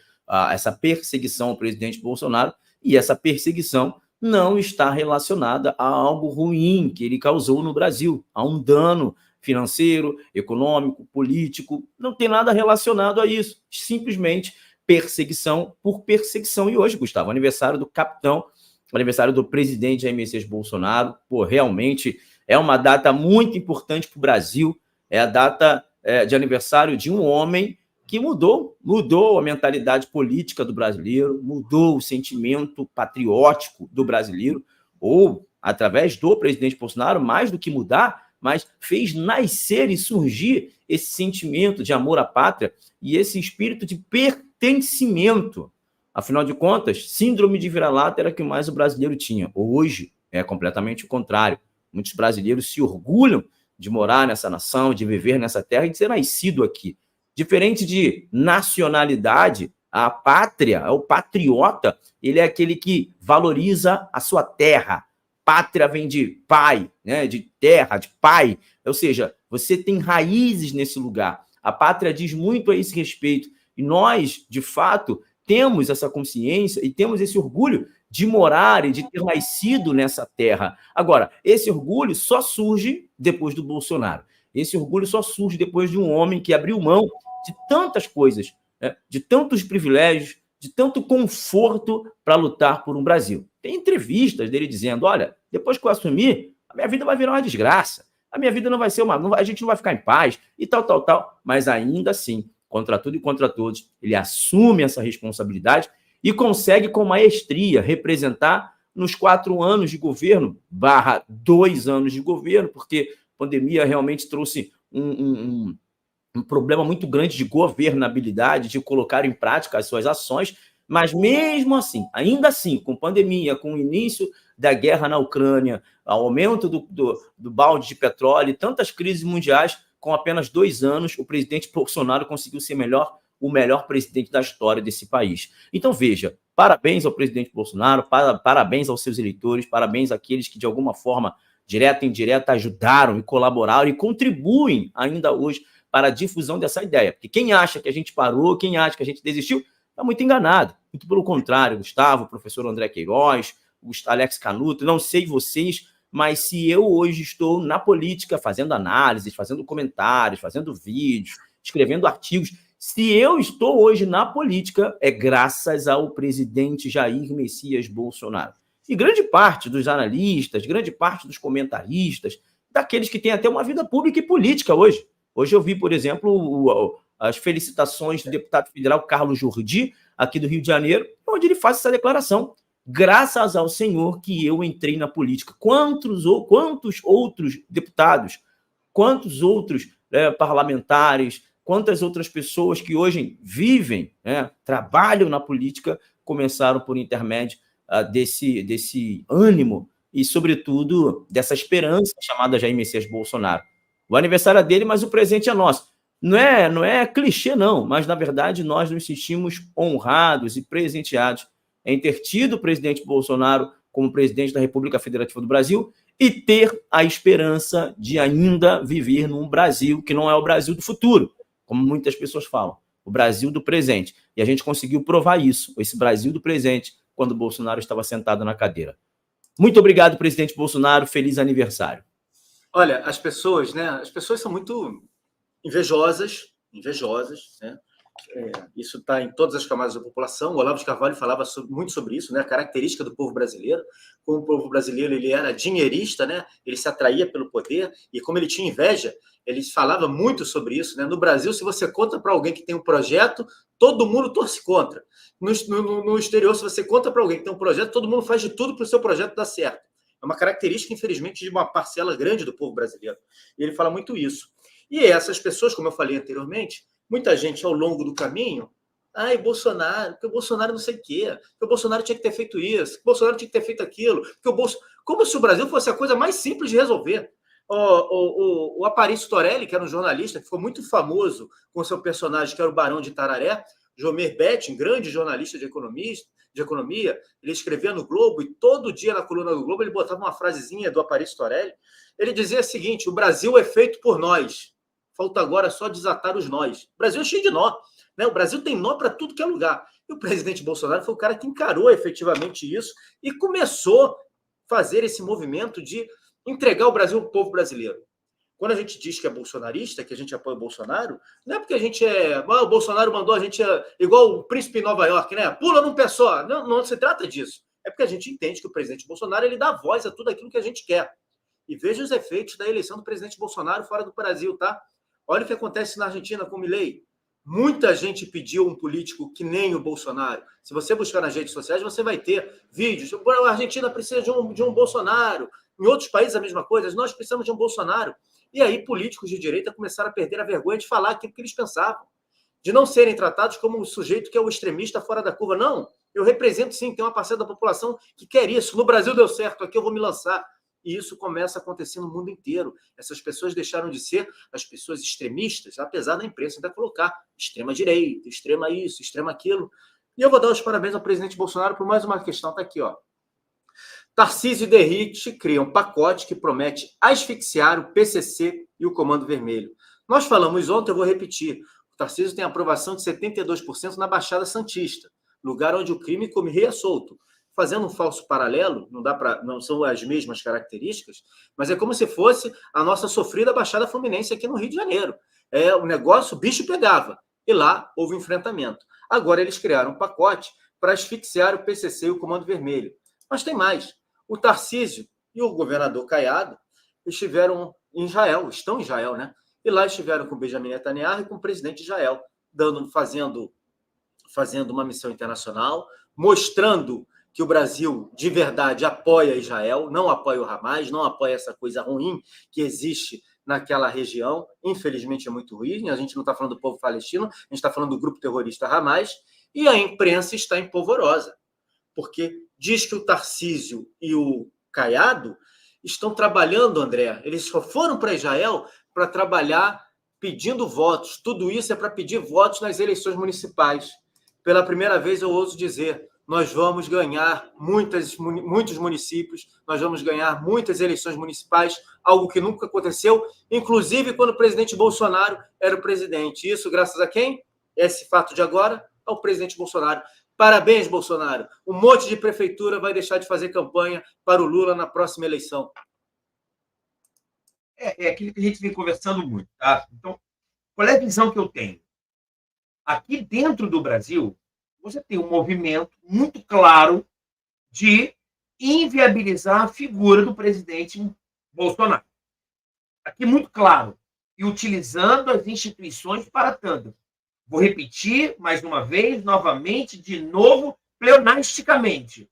essa perseguição ao presidente Bolsonaro, e essa perseguição não está relacionada a algo ruim que ele causou no Brasil, a um dano financeiro, econômico, político, não tem nada relacionado a isso, simplesmente perseguição por perseguição. E hoje, Gustavo, aniversário do capitão, aniversário do presidente Jair Messias Bolsonaro, realmente é uma data muito importante para o Brasil, é a data de aniversário de um homem que mudou a mentalidade política do brasileiro, mudou o sentimento patriótico do brasileiro, ou através do presidente Bolsonaro, mais do que mudar, mas fez nascer e surgir esse sentimento de amor à pátria e esse espírito de pertencimento. Afinal de contas, síndrome de vira-lata era o que mais o brasileiro tinha. Hoje é completamente o contrário. Muitos brasileiros se orgulham de morar nessa nação, de viver nessa terra e de ser nascido aqui. Diferente de nacionalidade, a pátria, o patriota, ele é aquele que valoriza a sua terra. Pátria vem de pai, né? De terra, de pai. Ou seja, você tem raízes nesse lugar. A pátria diz muito a esse respeito. E nós, de fato, temos essa consciência e temos esse orgulho de morar e de ter nascido nessa terra. Agora, esse orgulho só surge depois do Bolsonaro. Esse orgulho só surge depois de um homem que abriu mão de tantas coisas, né? De tantos privilégios, de tanto conforto para lutar por um Brasil. Tem entrevistas dele dizendo, olha, depois que eu assumir, a minha vida vai virar uma desgraça. A minha vida não vai ser a gente não vai ficar em paz e tal. Mas ainda assim, contra tudo e contra todos, ele assume essa responsabilidade e consegue com maestria representar nos 4 anos de governo, /2 anos de governo, porque a pandemia realmente trouxe um problema muito grande de governabilidade, de colocar em prática as suas ações, mas mesmo assim, ainda assim, com pandemia, com o início da guerra na Ucrânia, o aumento do balde de petróleo e tantas crises mundiais, com apenas 2 anos, o presidente Bolsonaro conseguiu ser o melhor presidente da história desse país. Então, veja, parabéns ao presidente Bolsonaro, parabéns aos seus eleitores, parabéns àqueles que, de alguma forma, direta e indireta, ajudaram e colaboraram e contribuem ainda hoje para a difusão dessa ideia. Porque quem acha que a gente parou, quem acha que a gente desistiu, está muito enganado. Muito pelo contrário, Gustavo, o professor André Queiroz, o Alex Canuto, não sei vocês, mas se eu hoje estou na política fazendo análises, fazendo comentários, fazendo vídeos, escrevendo artigos, se eu estou hoje na política, é graças ao presidente Jair Messias Bolsonaro. E grande parte dos analistas, grande parte dos comentaristas, daqueles que têm até uma vida pública e política hoje. Hoje eu vi, por exemplo, as felicitações do deputado federal Carlos Jordi, aqui do Rio de Janeiro, onde ele faz essa declaração. Graças ao Senhor que eu entrei na política. Quantos outros deputados, quantos outros parlamentares, quantas outras pessoas que hoje vivem, trabalham na política, começaram por intermédio desse ânimo e, sobretudo, dessa esperança chamada Jair Messias Bolsonaro. O aniversário é dele, mas o presente é nosso. Não é clichê, não, mas, na verdade, nós nos sentimos honrados e presenteados em ter tido o presidente Bolsonaro como presidente da República Federativa do Brasil e ter a esperança de ainda viver num Brasil que não é o Brasil do futuro, como muitas pessoas falam, o Brasil do presente. E a gente conseguiu provar isso, esse Brasil do presente, quando o Bolsonaro estava sentado na cadeira. Muito obrigado, presidente Bolsonaro. Feliz aniversário. Olha, as pessoas são muito invejosas, né? Isso está em todas as camadas da população. O Olavo de Carvalho falava muito sobre isso, né? A característica do povo brasileiro. Como o povo brasileiro ele era dinheirista, né? Ele se atraía pelo poder, e como ele tinha inveja, ele falava muito sobre isso, né? No Brasil, se você conta para alguém que tem um projeto, todo mundo torce contra. No exterior, se você conta para alguém que tem um projeto, todo mundo faz de tudo para o seu projeto dar certo. É uma característica, infelizmente, de uma parcela grande do povo brasileiro. E ele fala muito isso. E essas pessoas, como eu falei anteriormente, muita gente ao longo do caminho, Bolsonaro, porque o Bolsonaro não sei o quê, porque o Bolsonaro tinha que ter feito isso, porque o Bolsonaro tinha que ter feito aquilo, como se o Brasil fosse a coisa mais simples de resolver. O Aparício Torelli, que era um jornalista, que ficou muito famoso com seu personagem, que era o Barão de Tararé, Jomer Betting, grande jornalista de economia, ele escrevia no Globo, e todo dia na coluna do Globo ele botava uma frasezinha do Aparício Torelli. Ele dizia o seguinte: o Brasil é feito por nós, falta agora só desatar os nós. O Brasil é cheio de nó, né? O Brasil tem nó para tudo que é lugar. E o presidente Bolsonaro foi o cara que encarou efetivamente isso e começou a fazer esse movimento de entregar o Brasil ao povo brasileiro. Quando a gente diz que é bolsonarista, que a gente apoia o Bolsonaro, não é porque a gente o Bolsonaro mandou a gente igual o príncipe em Nova York, né? Pula num pé só. Não se trata disso. É porque a gente entende que o presidente Bolsonaro ele dá voz a tudo aquilo que a gente quer. E veja os efeitos da eleição do presidente Bolsonaro fora do Brasil, tá? Olha o que acontece na Argentina com o Milei. Muita gente pediu um político que nem o Bolsonaro. Se você buscar nas redes sociais, você vai ter vídeos. A Argentina precisa de um Bolsonaro. Em outros países, a mesma coisa. Nós precisamos de um Bolsonaro. E aí, políticos de direita começaram a perder a vergonha de falar aquilo que eles pensavam. De não serem tratados como um sujeito que é o extremista fora da curva. Não, eu represento sim, tem uma parcela da população que quer isso. No Brasil deu certo, aqui eu vou me lançar. E isso começa a acontecer no mundo inteiro. Essas pessoas deixaram de ser as pessoas extremistas, apesar da imprensa ainda colocar extrema-direita, extrema isso, extrema aquilo. E eu vou dar os parabéns ao presidente Bolsonaro por mais uma questão. Está aqui, ó. Tarcísio e Derrite criam um pacote que promete asfixiar o PCC e o Comando Vermelho. Nós falamos ontem, eu vou repetir. O Tarcísio tem aprovação de 72% na Baixada Santista, lugar onde o crime corria solto. Fazendo um falso paralelo, não são as mesmas características, mas é como se fosse a nossa sofrida Baixada Fluminense aqui no Rio de Janeiro. O negócio, o bicho pegava, e lá houve enfrentamento. Agora eles criaram um pacote para asfixiar o PCC e o Comando Vermelho. Mas tem mais. O Tarcísio e o governador Caiado estiveram em Israel, estão em Israel, né? E lá estiveram com o Benjamin Netanyahu e com o presidente de Israel, fazendo uma missão internacional, mostrando que o Brasil, de verdade, apoia Israel, não apoia o Hamas, não apoia essa coisa ruim que existe naquela região. Infelizmente, é muito ruim. A gente não está falando do povo palestino, a gente está falando do grupo terrorista Hamas, e a imprensa está empolvorosa, porque diz que o Tarcísio e o Caiado estão trabalhando, André, eles só foram para Israel para trabalhar pedindo votos. Tudo isso é para pedir votos nas eleições municipais. Pela primeira vez, eu ouso dizer, nós vamos ganhar muitos municípios, nós vamos ganhar muitas eleições municipais, algo que nunca aconteceu, inclusive quando o presidente Bolsonaro era o presidente. Isso graças a quem? Esse fato de agora, ao presidente Bolsonaro. Parabéns, Bolsonaro. Um monte de prefeitura vai deixar de fazer campanha para o Lula na próxima eleição. É aquilo que a gente vem conversando muito, tá? Então, qual é a visão que eu tenho? Aqui dentro do Brasil, você tem um movimento muito claro de inviabilizar a figura do presidente Bolsonaro. Aqui muito claro. E utilizando as instituições para tanto. Vou repetir mais uma vez, novamente, de novo, pleonasticamente.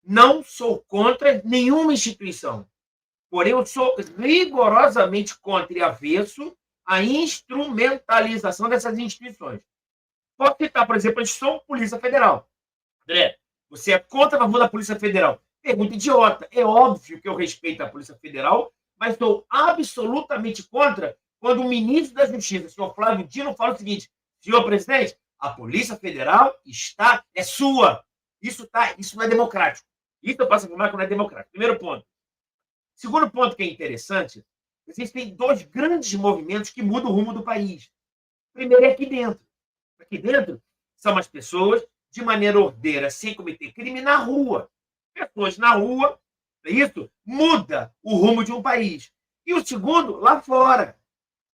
Não sou contra nenhuma instituição. Porém, eu sou rigorosamente contra e avesso à instrumentalização dessas instituições. Posso citar, por exemplo, a instituição Polícia Federal. André, Você é contra a favor da Polícia Federal? Pergunta idiota. É óbvio que eu respeito a Polícia Federal, mas estou absolutamente contra quando o ministro da Justiça, o senhor Flávio Dino, fala o seguinte: senhor presidente, a Polícia Federal é sua. Isso não é democrático. Isso eu posso afirmar que não é democrático. Primeiro ponto. Segundo ponto que é interessante, existem dois grandes movimentos que mudam o rumo do país. Primeiro é aqui dentro. Aqui dentro são as pessoas de maneira ordeira, sem cometer crime, na rua. Pessoas na rua, isso muda o rumo de um país. E o segundo, lá fora.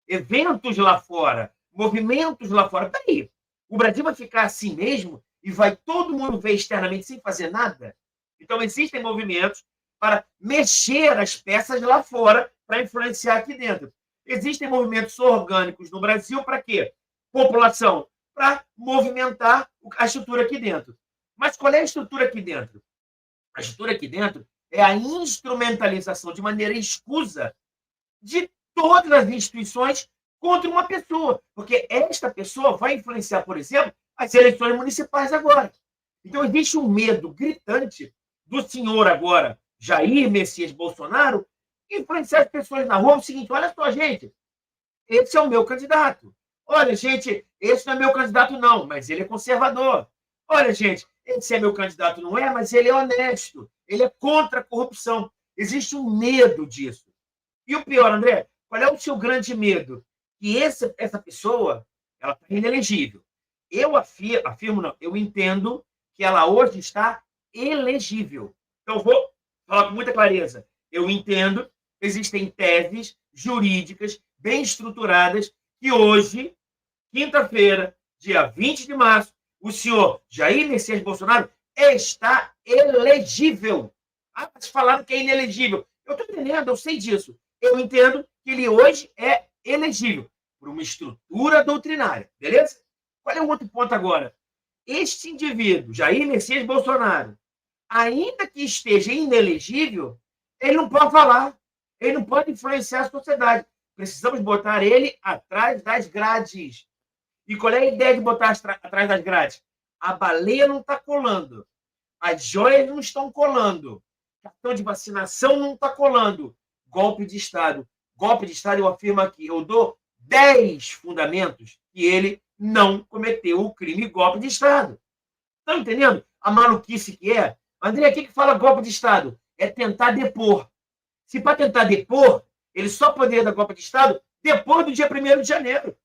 Eventos lá fora, movimentos lá fora. Peraí, o Brasil vai ficar assim mesmo e vai todo mundo ver externamente sem fazer nada? Então, existem movimentos para mexer as peças lá fora para influenciar aqui dentro. Existem movimentos orgânicos no Brasil para quê? População, para movimentar a estrutura aqui dentro. Mas qual é a estrutura aqui dentro? A estrutura aqui dentro é a instrumentalização de maneira escusa de todas as instituições contra uma pessoa. Porque esta pessoa vai influenciar, por exemplo, as eleições municipais agora. Então, existe um medo gritante do senhor agora, Jair Messias Bolsonaro, influenciar as pessoas na rua. É o seguinte: olha só, gente, esse é o meu candidato. Olha, gente, esse não é meu candidato, não, mas ele é conservador. Olha, gente, esse é meu candidato, não é, mas ele é honesto. Ele é contra a corrupção. Existe um medo disso. E o pior, André, qual é o seu grande medo? Que essa pessoa, ela está inelegível. Eu afirmo, não, eu entendo que ela hoje está elegível. Então, eu vou falar com muita clareza. Eu entendo que existem teses jurídicas bem estruturadas que hoje, quinta-feira, dia 20 de março, o senhor Jair Messias Bolsonaro está elegível. Ah, mas falaram que é inelegível. Eu estou entendendo, eu sei disso. Eu entendo que ele hoje é elegível por uma estrutura doutrinária, beleza? Qual é o outro ponto agora? Este indivíduo, Jair Messias Bolsonaro, ainda que esteja inelegível, ele não pode falar, ele não pode influenciar a sociedade. Precisamos botar ele atrás das grades. E qual é a ideia de botar atrás das grades? A baleia não está colando, as joias não estão colando, cartão de vacinação não está colando. Golpe de Estado. Golpe de Estado, eu afirmo aqui, eu dou 10 fundamentos que ele não cometeu o crime golpe de Estado. Estão entendendo a maluquice que é? André, o que fala golpe de Estado? É tentar depor. Se para tentar depor, ele só poderia dar golpe de Estado depois do dia 1º de janeiro.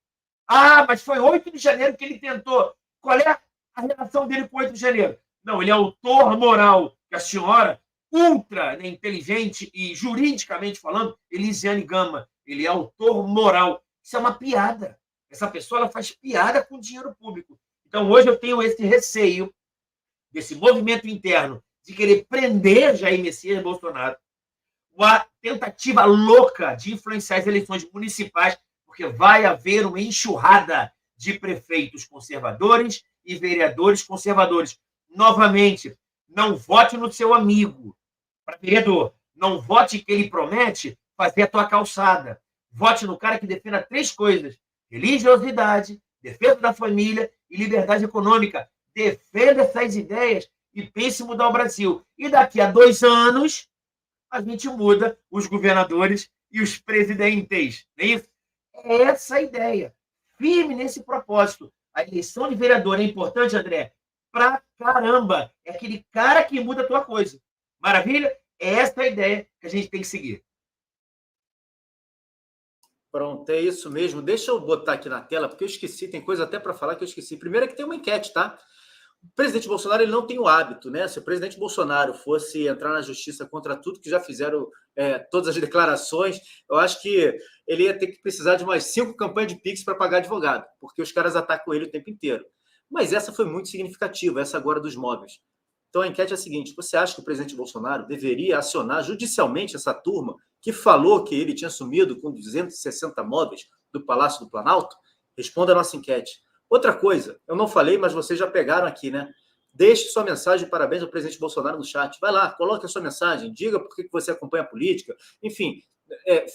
Ah, mas foi 8 de janeiro que ele tentou. Qual é a relação dele com 8 de janeiro? Não, ele é autor moral, que a senhora, ultra inteligente e juridicamente falando, Elisiane Gama, ele é autor moral. Isso é uma piada. Essa pessoa ela faz piada com dinheiro público. Então, hoje eu tenho esse receio desse movimento interno de querer prender Jair Messias Bolsonaro, uma tentativa louca de influenciar as eleições municipais, porque vai haver uma enxurrada de prefeitos conservadores e vereadores conservadores. Novamente, não vote no seu amigo para vereador. Não vote que ele promete fazer a tua calçada. Vote no cara que defenda 3 coisas: religiosidade, defesa da família e liberdade econômica. Defenda essas ideias e pense em mudar o Brasil. E daqui a 2 anos, a gente muda os governadores e os presidentes. Não é isso? É essa a ideia. Firme nesse propósito. A eleição de vereador é importante, André, pra caramba. É aquele cara que muda a tua coisa. Maravilha? É essa a ideia que a gente tem que seguir. Pronto, é isso mesmo. Deixa eu botar aqui na tela, porque eu esqueci, tem coisa até para falar que eu esqueci. Primeiro é que tem uma enquete, tá? O presidente Bolsonaro ele não tem o hábito, né? Se o presidente Bolsonaro fosse entrar na justiça contra tudo que já fizeram, todas as declarações, eu acho que ele ia ter que precisar de umas 5 campanhas de Pix para pagar advogado, porque os caras atacam ele o tempo inteiro. Mas essa foi muito significativa, essa agora dos móveis. Então a enquete é a seguinte: você acha que o presidente Bolsonaro deveria acionar judicialmente essa turma que falou que ele tinha sumido com 260 móveis do Palácio do Planalto? Responda a nossa enquete. Outra coisa, eu não falei, mas vocês já pegaram aqui, né? Deixe sua mensagem de parabéns ao presidente Bolsonaro no chat. Vai lá, coloque a sua mensagem, diga por que você acompanha a política. Enfim,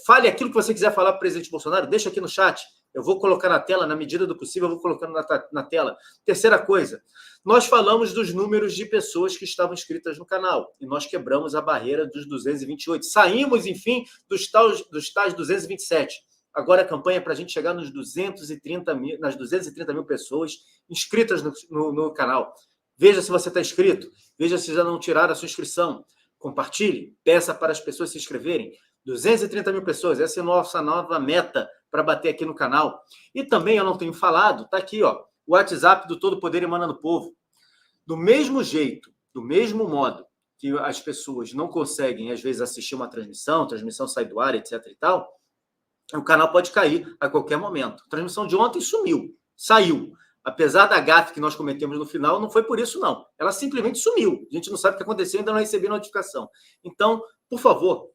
fale aquilo que você quiser falar para o presidente Bolsonaro, deixa aqui no chat, Eu vou colocar na tela, na medida do possível, eu vou colocando na tela. Terceira coisa, nós falamos dos números de pessoas que estavam inscritas no canal e nós quebramos a barreira dos 228. Saímos, enfim, dos tais 227. Agora a campanha é para a gente chegar nas 230 mil pessoas inscritas no canal. Veja se você está inscrito, veja se já não tiraram a sua inscrição. Compartilhe, peça para as pessoas se inscreverem. 230 mil pessoas, essa é a nossa nova meta para bater aqui no canal. E também, eu não tenho falado, está aqui, ó, o WhatsApp do Todo Poder Emana do Povo. Do mesmo jeito, do mesmo modo que as pessoas não conseguem, às vezes, assistir uma transmissão, a transmissão sai do ar, etc e tal, o canal pode cair a qualquer momento. A transmissão de ontem sumiu, saiu. Apesar da gafe que nós cometemos no final, não foi por isso, não. Ela simplesmente sumiu. A gente não sabe o que aconteceu, ainda não recebi notificação. Então, por favor,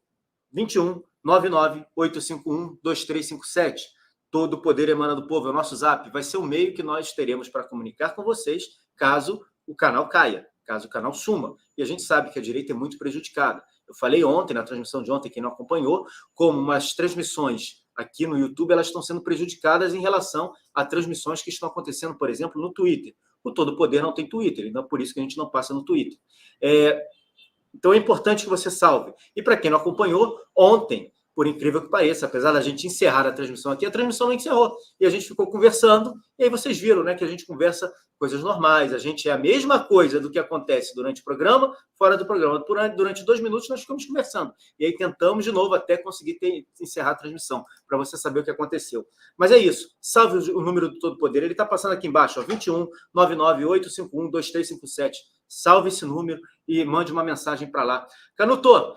21 99 851 2357. Todo o Poder Emana do Povo, é o nosso zap. Vai ser o meio que nós teremos para comunicar com vocês caso o canal caia, caso o canal suma. E a gente sabe que a direita é muito prejudicada. Eu falei ontem, na transmissão de ontem, quem não acompanhou, como as transmissões aqui no YouTube, elas estão sendo prejudicadas em relação a transmissões que estão acontecendo, por exemplo, no Twitter. O Todo Poder não tem Twitter, então é por isso que a gente não passa no Twitter. Então é importante que você salve. E para quem não acompanhou, ontem, por incrível que pareça, apesar da gente encerrar a transmissão aqui, a transmissão não encerrou. E a gente ficou conversando, e aí vocês viram, né, que a gente conversa coisas normais, a gente é a mesma coisa do que acontece durante o programa, fora do programa. Durante 2 minutos nós ficamos conversando. E aí tentamos de novo até conseguir encerrar a transmissão, para você saber o que aconteceu. Mas é isso. Salve o número do Todo Poder. Ele está passando aqui embaixo, ó, 21 99 851 2357. Salve esse número e mande uma mensagem para lá. Canuto,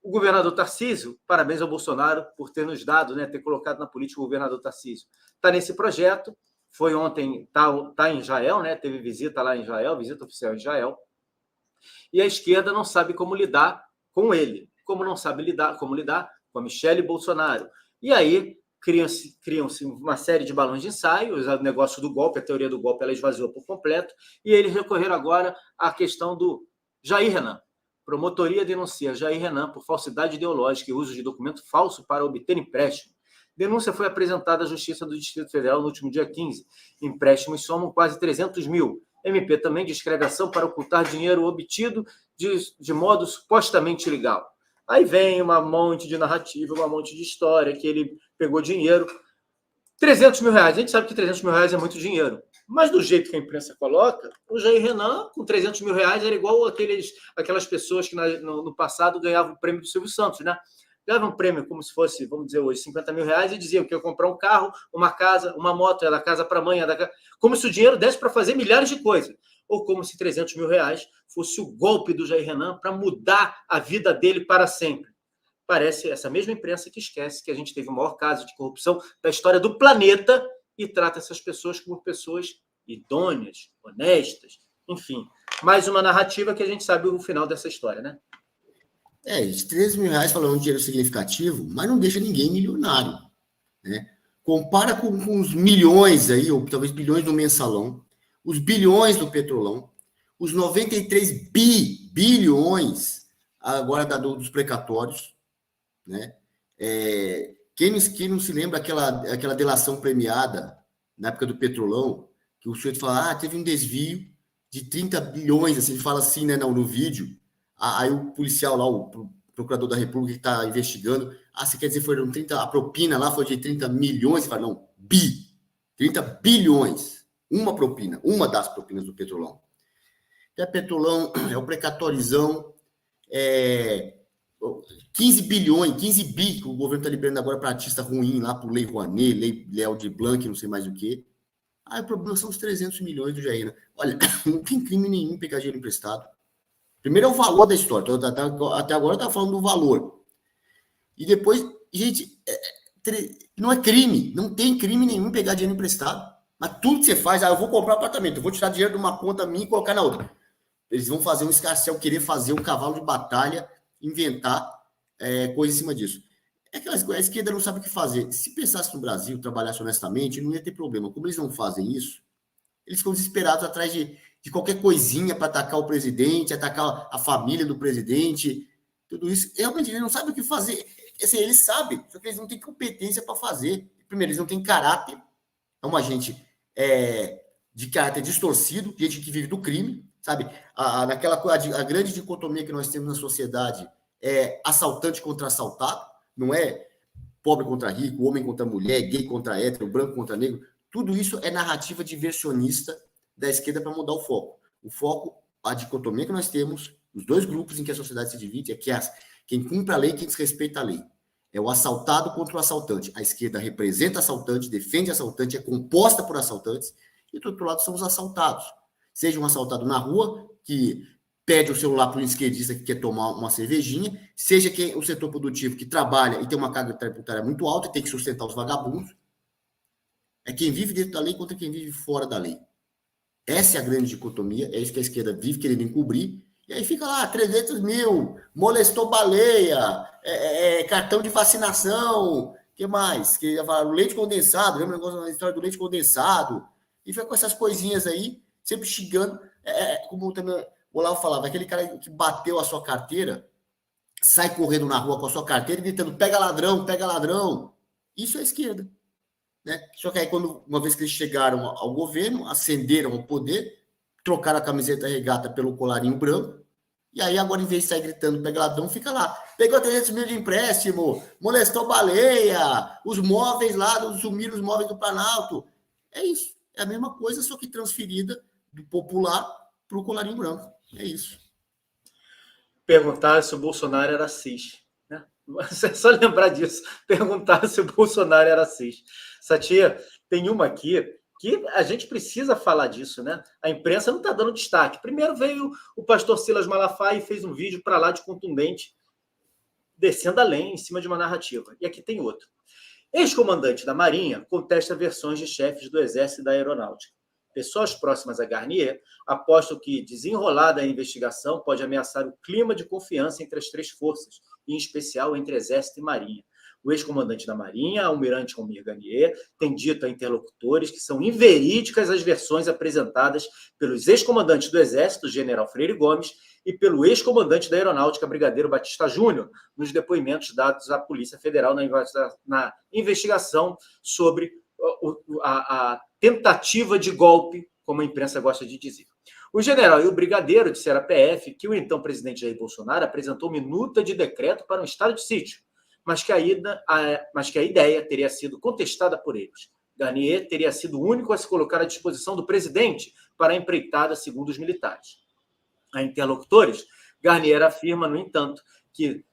o governador Tarcísio, parabéns ao Bolsonaro por ter nos dado, né, ter colocado na política o governador Tarcísio. Está nesse projeto, foi ontem, está em Israel, né, teve visita lá em Israel, visita oficial em Israel, e a esquerda não sabe como lidar com ele, como não sabe como lidar com a Michelle Bolsonaro. E aí criam-se uma série de balões de ensaio, o negócio do golpe, a teoria do golpe, ela esvaziou por completo, e eles recorreram agora à questão do Jair Renan. Promotoria denuncia Jair Renan por falsidade ideológica e uso de documento falso para obter empréstimo. Denúncia foi apresentada à Justiça do Distrito Federal no último dia 15. Empréstimos somam quase 300 mil. MP também descreve ação para ocultar dinheiro obtido de modo supostamente ilegal. Aí vem uma monte de narrativa, uma monte de história, que ele pegou dinheiro. 300 mil reais. A gente sabe que 300 mil reais é muito dinheiro. Mas do jeito que a imprensa coloca, o Jair Renan, com 300 mil reais, era igual aquelas pessoas que no passado ganhavam o prêmio do Silvio Santos, né? Ganhavam um prêmio como se fosse, vamos dizer hoje, 50 mil reais e diziam que ia comprar um carro, uma casa, uma moto, é da casa para a mãe, como se o dinheiro desse para fazer milhares de coisas. Ou como se 300 mil reais fosse o golpe do Jair Renan para mudar a vida dele para sempre. Parece essa mesma imprensa que esquece que a gente teve o maior caso de corrupção da história do planeta e trata essas pessoas como pessoas idôneas, honestas, enfim. Mais uma narrativa que a gente sabe o final dessa história, né? De 300 mil reais falando um dinheiro significativo, mas não deixa ninguém milionário, né? Compara com os milhões aí, ou talvez bilhões do mensalão, os bilhões do petrolão, os 93 bilhões agora dos precatórios, né? Quem não se lembra aquela delação premiada na época do petrolão, que o sujeito fala, teve um desvio de 30 bilhões, assim, ele fala assim, né, no vídeo. Aí o policial lá, o procurador da República que está investigando, você quer dizer, foram 30, a propina lá foi de 30 milhões, ele fala, não, 30 bilhões, uma propina, uma das propinas do petrolão. É petrolão, é o precatorizão, 15 bi que o governo está liberando agora para artista ruim, lá por Lei Rouanet, Lei Léo de Blanc, não sei mais o quê. O problema são os 300 milhões do Jair. Olha, não tem crime nenhum pegar dinheiro emprestado. Primeiro é o valor da história. Até agora eu estava falando do valor. E depois, gente, não é crime. Não tem crime nenhum pegar dinheiro emprestado. Mas tudo que você faz, eu vou comprar um apartamento, eu vou tirar dinheiro de uma conta minha e colocar na outra. Eles vão fazer um escarcéu, querer fazer um cavalo de batalha, inventar coisa em cima disso. A esquerda não sabe o que fazer. Se pensasse no Brasil, trabalhasse honestamente, não ia ter problema. Como eles não fazem isso, eles ficam desesperados atrás de qualquer coisinha para atacar o presidente, atacar a família do presidente, tudo isso. Realmente, eles não sabem o que fazer. Assim, eles sabem, só que eles não têm competência para fazer. Primeiro, eles não têm caráter, é uma gente de caráter distorcido, gente que vive do crime, sabe? A grande dicotomia que nós temos na sociedade é assaltante contra assaltado, não é pobre contra rico, homem contra mulher, gay contra hétero, branco contra negro. Tudo isso é narrativa diversionista da esquerda para mudar o foco. O foco, a dicotomia que nós temos, os dois grupos em que a sociedade se divide, é que quem cumpre a lei e quem desrespeita a lei. É o assaltado contra o assaltante. A esquerda representa assaltante, defende assaltante, é composta por assaltantes, e do outro lado são os assaltados. Seja um assaltado na rua, que pede o celular para um esquerdista que quer tomar uma cervejinha, seja o setor produtivo que trabalha e tem uma carga tributária muito alta e tem que sustentar os vagabundos. É quem vive dentro da lei contra quem vive fora da lei. Essa é a grande dicotomia, é isso que a esquerda vive querendo encobrir, e aí fica lá, 300 mil, molestou baleia, cartão de vacinação, o que mais? O leite condensado, lembra a história do leite condensado? E fica com essas coisinhas aí, sempre xingando, como também o Olavo falava, aquele cara que bateu a sua carteira, sai correndo na rua com a sua carteira e gritando, pega ladrão, pega ladrão. Isso é a esquerda. Né? Só que aí, uma vez que eles chegaram ao governo, ascenderam ao poder, trocaram a camiseta regata pelo colarinho branco, e aí agora, em vez de sair gritando, pega ladrão, fica lá, pegou 300 mil de empréstimo, molestou baleia, os móveis lá, sumiram os móveis do Planalto. É isso, é a mesma coisa, só que transferida do popular para o colarinho branco. É isso. Perguntaram se o Bolsonaro era cis. Né? É só lembrar disso. Perguntaram se o Bolsonaro era cis. Satia, tem uma aqui que a gente precisa falar disso, né? A imprensa não está dando destaque. Primeiro veio o pastor Silas Malafaia e fez um vídeo para lá de contundente, descendo além, em cima de uma narrativa. E aqui tem outro. Ex-comandante da Marinha contesta versões de chefes do Exército e da Aeronáutica. Pessoas próximas a Garnier apostam que desenrolada a investigação pode ameaçar o clima de confiança entre as três forças, em especial entre Exército e Marinha. O ex-comandante da Marinha, almirante Almir Garnier, tem dito a interlocutores que são inverídicas as versões apresentadas pelos ex-comandantes do Exército, general Freire Gomes, e pelo ex-comandante da Aeronáutica, brigadeiro Batista Júnior, nos depoimentos dados à Polícia Federal na investigação sobre a tentativa de golpe, como a imprensa gosta de dizer. O general e o brigadeiro disseram à PF que o então presidente Jair Bolsonaro apresentou minuta de decreto para um estado de sítio, mas que a ideia teria sido contestada por eles. Garnier teria sido o único a se colocar à disposição do presidente para a empreitada, segundo os militares. A interlocutores, Garnier afirma, no entanto, que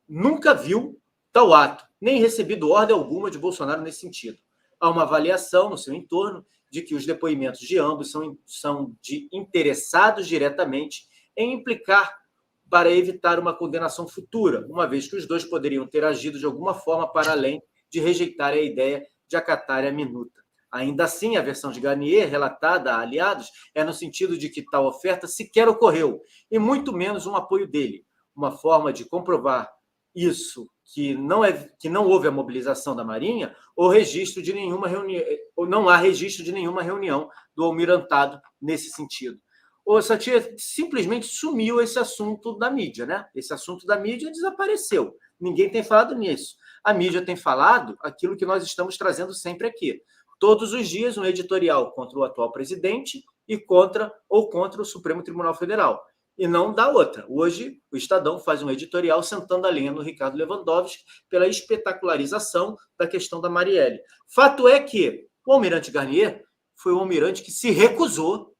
nunca viu tal ato, nem recebido ordem alguma de Bolsonaro nesse sentido. Há uma avaliação no seu entorno de que os depoimentos de ambos são de interessados diretamente em implicar para evitar uma condenação futura, uma vez que os dois poderiam ter agido de alguma forma para além de rejeitar a ideia de acatar a minuta. Ainda assim, a versão de Garnier, relatada a aliados, é no sentido de que tal oferta sequer ocorreu, e muito menos um apoio dele. Uma forma de comprovar isso, que não houve a mobilização da Marinha, ou registro de nenhuma reunião, ou não há registro de nenhuma reunião do almirantado nesse sentido. O Satia simplesmente sumiu esse assunto da mídia, né? Esse assunto da mídia desapareceu. Ninguém tem falado nisso. A mídia tem falado aquilo que nós estamos trazendo sempre aqui. Todos os dias, um editorial contra o atual presidente e contra o Supremo Tribunal Federal. E não dá outra. Hoje, o Estadão faz um editorial sentando a lenha no Ricardo Lewandowski pela espetacularização da questão da Marielle. Fato é que o almirante Garnier foi um almirante que se recusou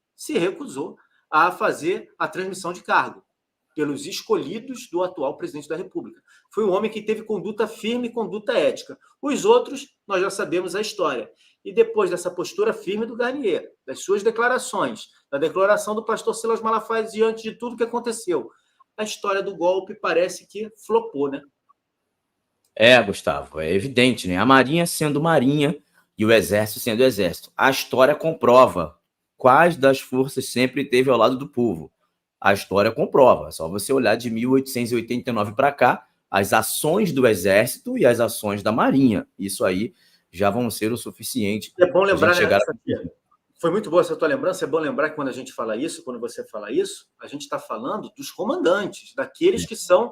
a fazer a transmissão de cargo pelos escolhidos do atual presidente da República. Foi um homem que teve conduta firme e conduta ética. Os outros, nós já sabemos a história. E depois dessa postura firme do Garnier, das suas declarações, da declaração do pastor Silas Malafaia diante de tudo que aconteceu, a história do golpe parece que flopou, né? Gustavo, é evidente, né? A Marinha sendo Marinha e o Exército sendo Exército. A história comprova quais das forças sempre esteve ao lado do povo. A história comprova. É só você olhar de 1889 para cá, as ações do Exército e as ações da Marinha. Isso aí já vão ser o suficiente. É bom lembrar, né, foi muito boa essa tua lembrança. É bom lembrar que quando a gente fala isso, quando você fala isso, a gente está falando dos comandantes, daqueles que são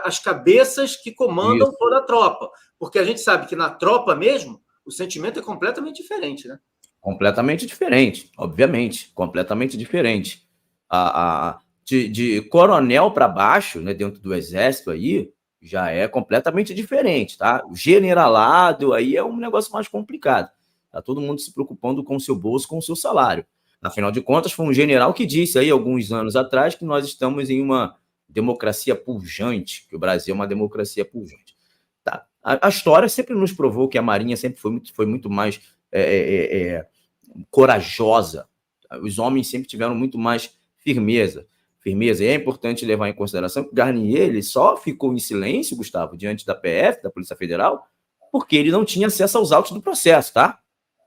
as cabeças que comandam toda a tropa. Porque a gente sabe que na tropa mesmo, o sentimento é completamente diferente, né? Completamente diferente, obviamente, completamente diferente. De coronel para baixo, né, dentro do exército aí, já é completamente diferente, tá? O generalado aí é um negócio mais complicado. Tá todo mundo se preocupando com o seu bolso, com o seu salário. Afinal de contas, foi um general que disse aí, alguns anos atrás, que nós estamos em uma democracia pujante, que o Brasil é uma democracia pujante. Tá? A história sempre nos provou que a Marinha sempre foi muito mais corajosa. Os homens sempre tiveram muito mais firmeza. E é importante levar em consideração que o Garnier ele só ficou em silêncio, Gustavo, diante da PF, da Polícia Federal, porque ele não tinha acesso aos autos do processo, tá?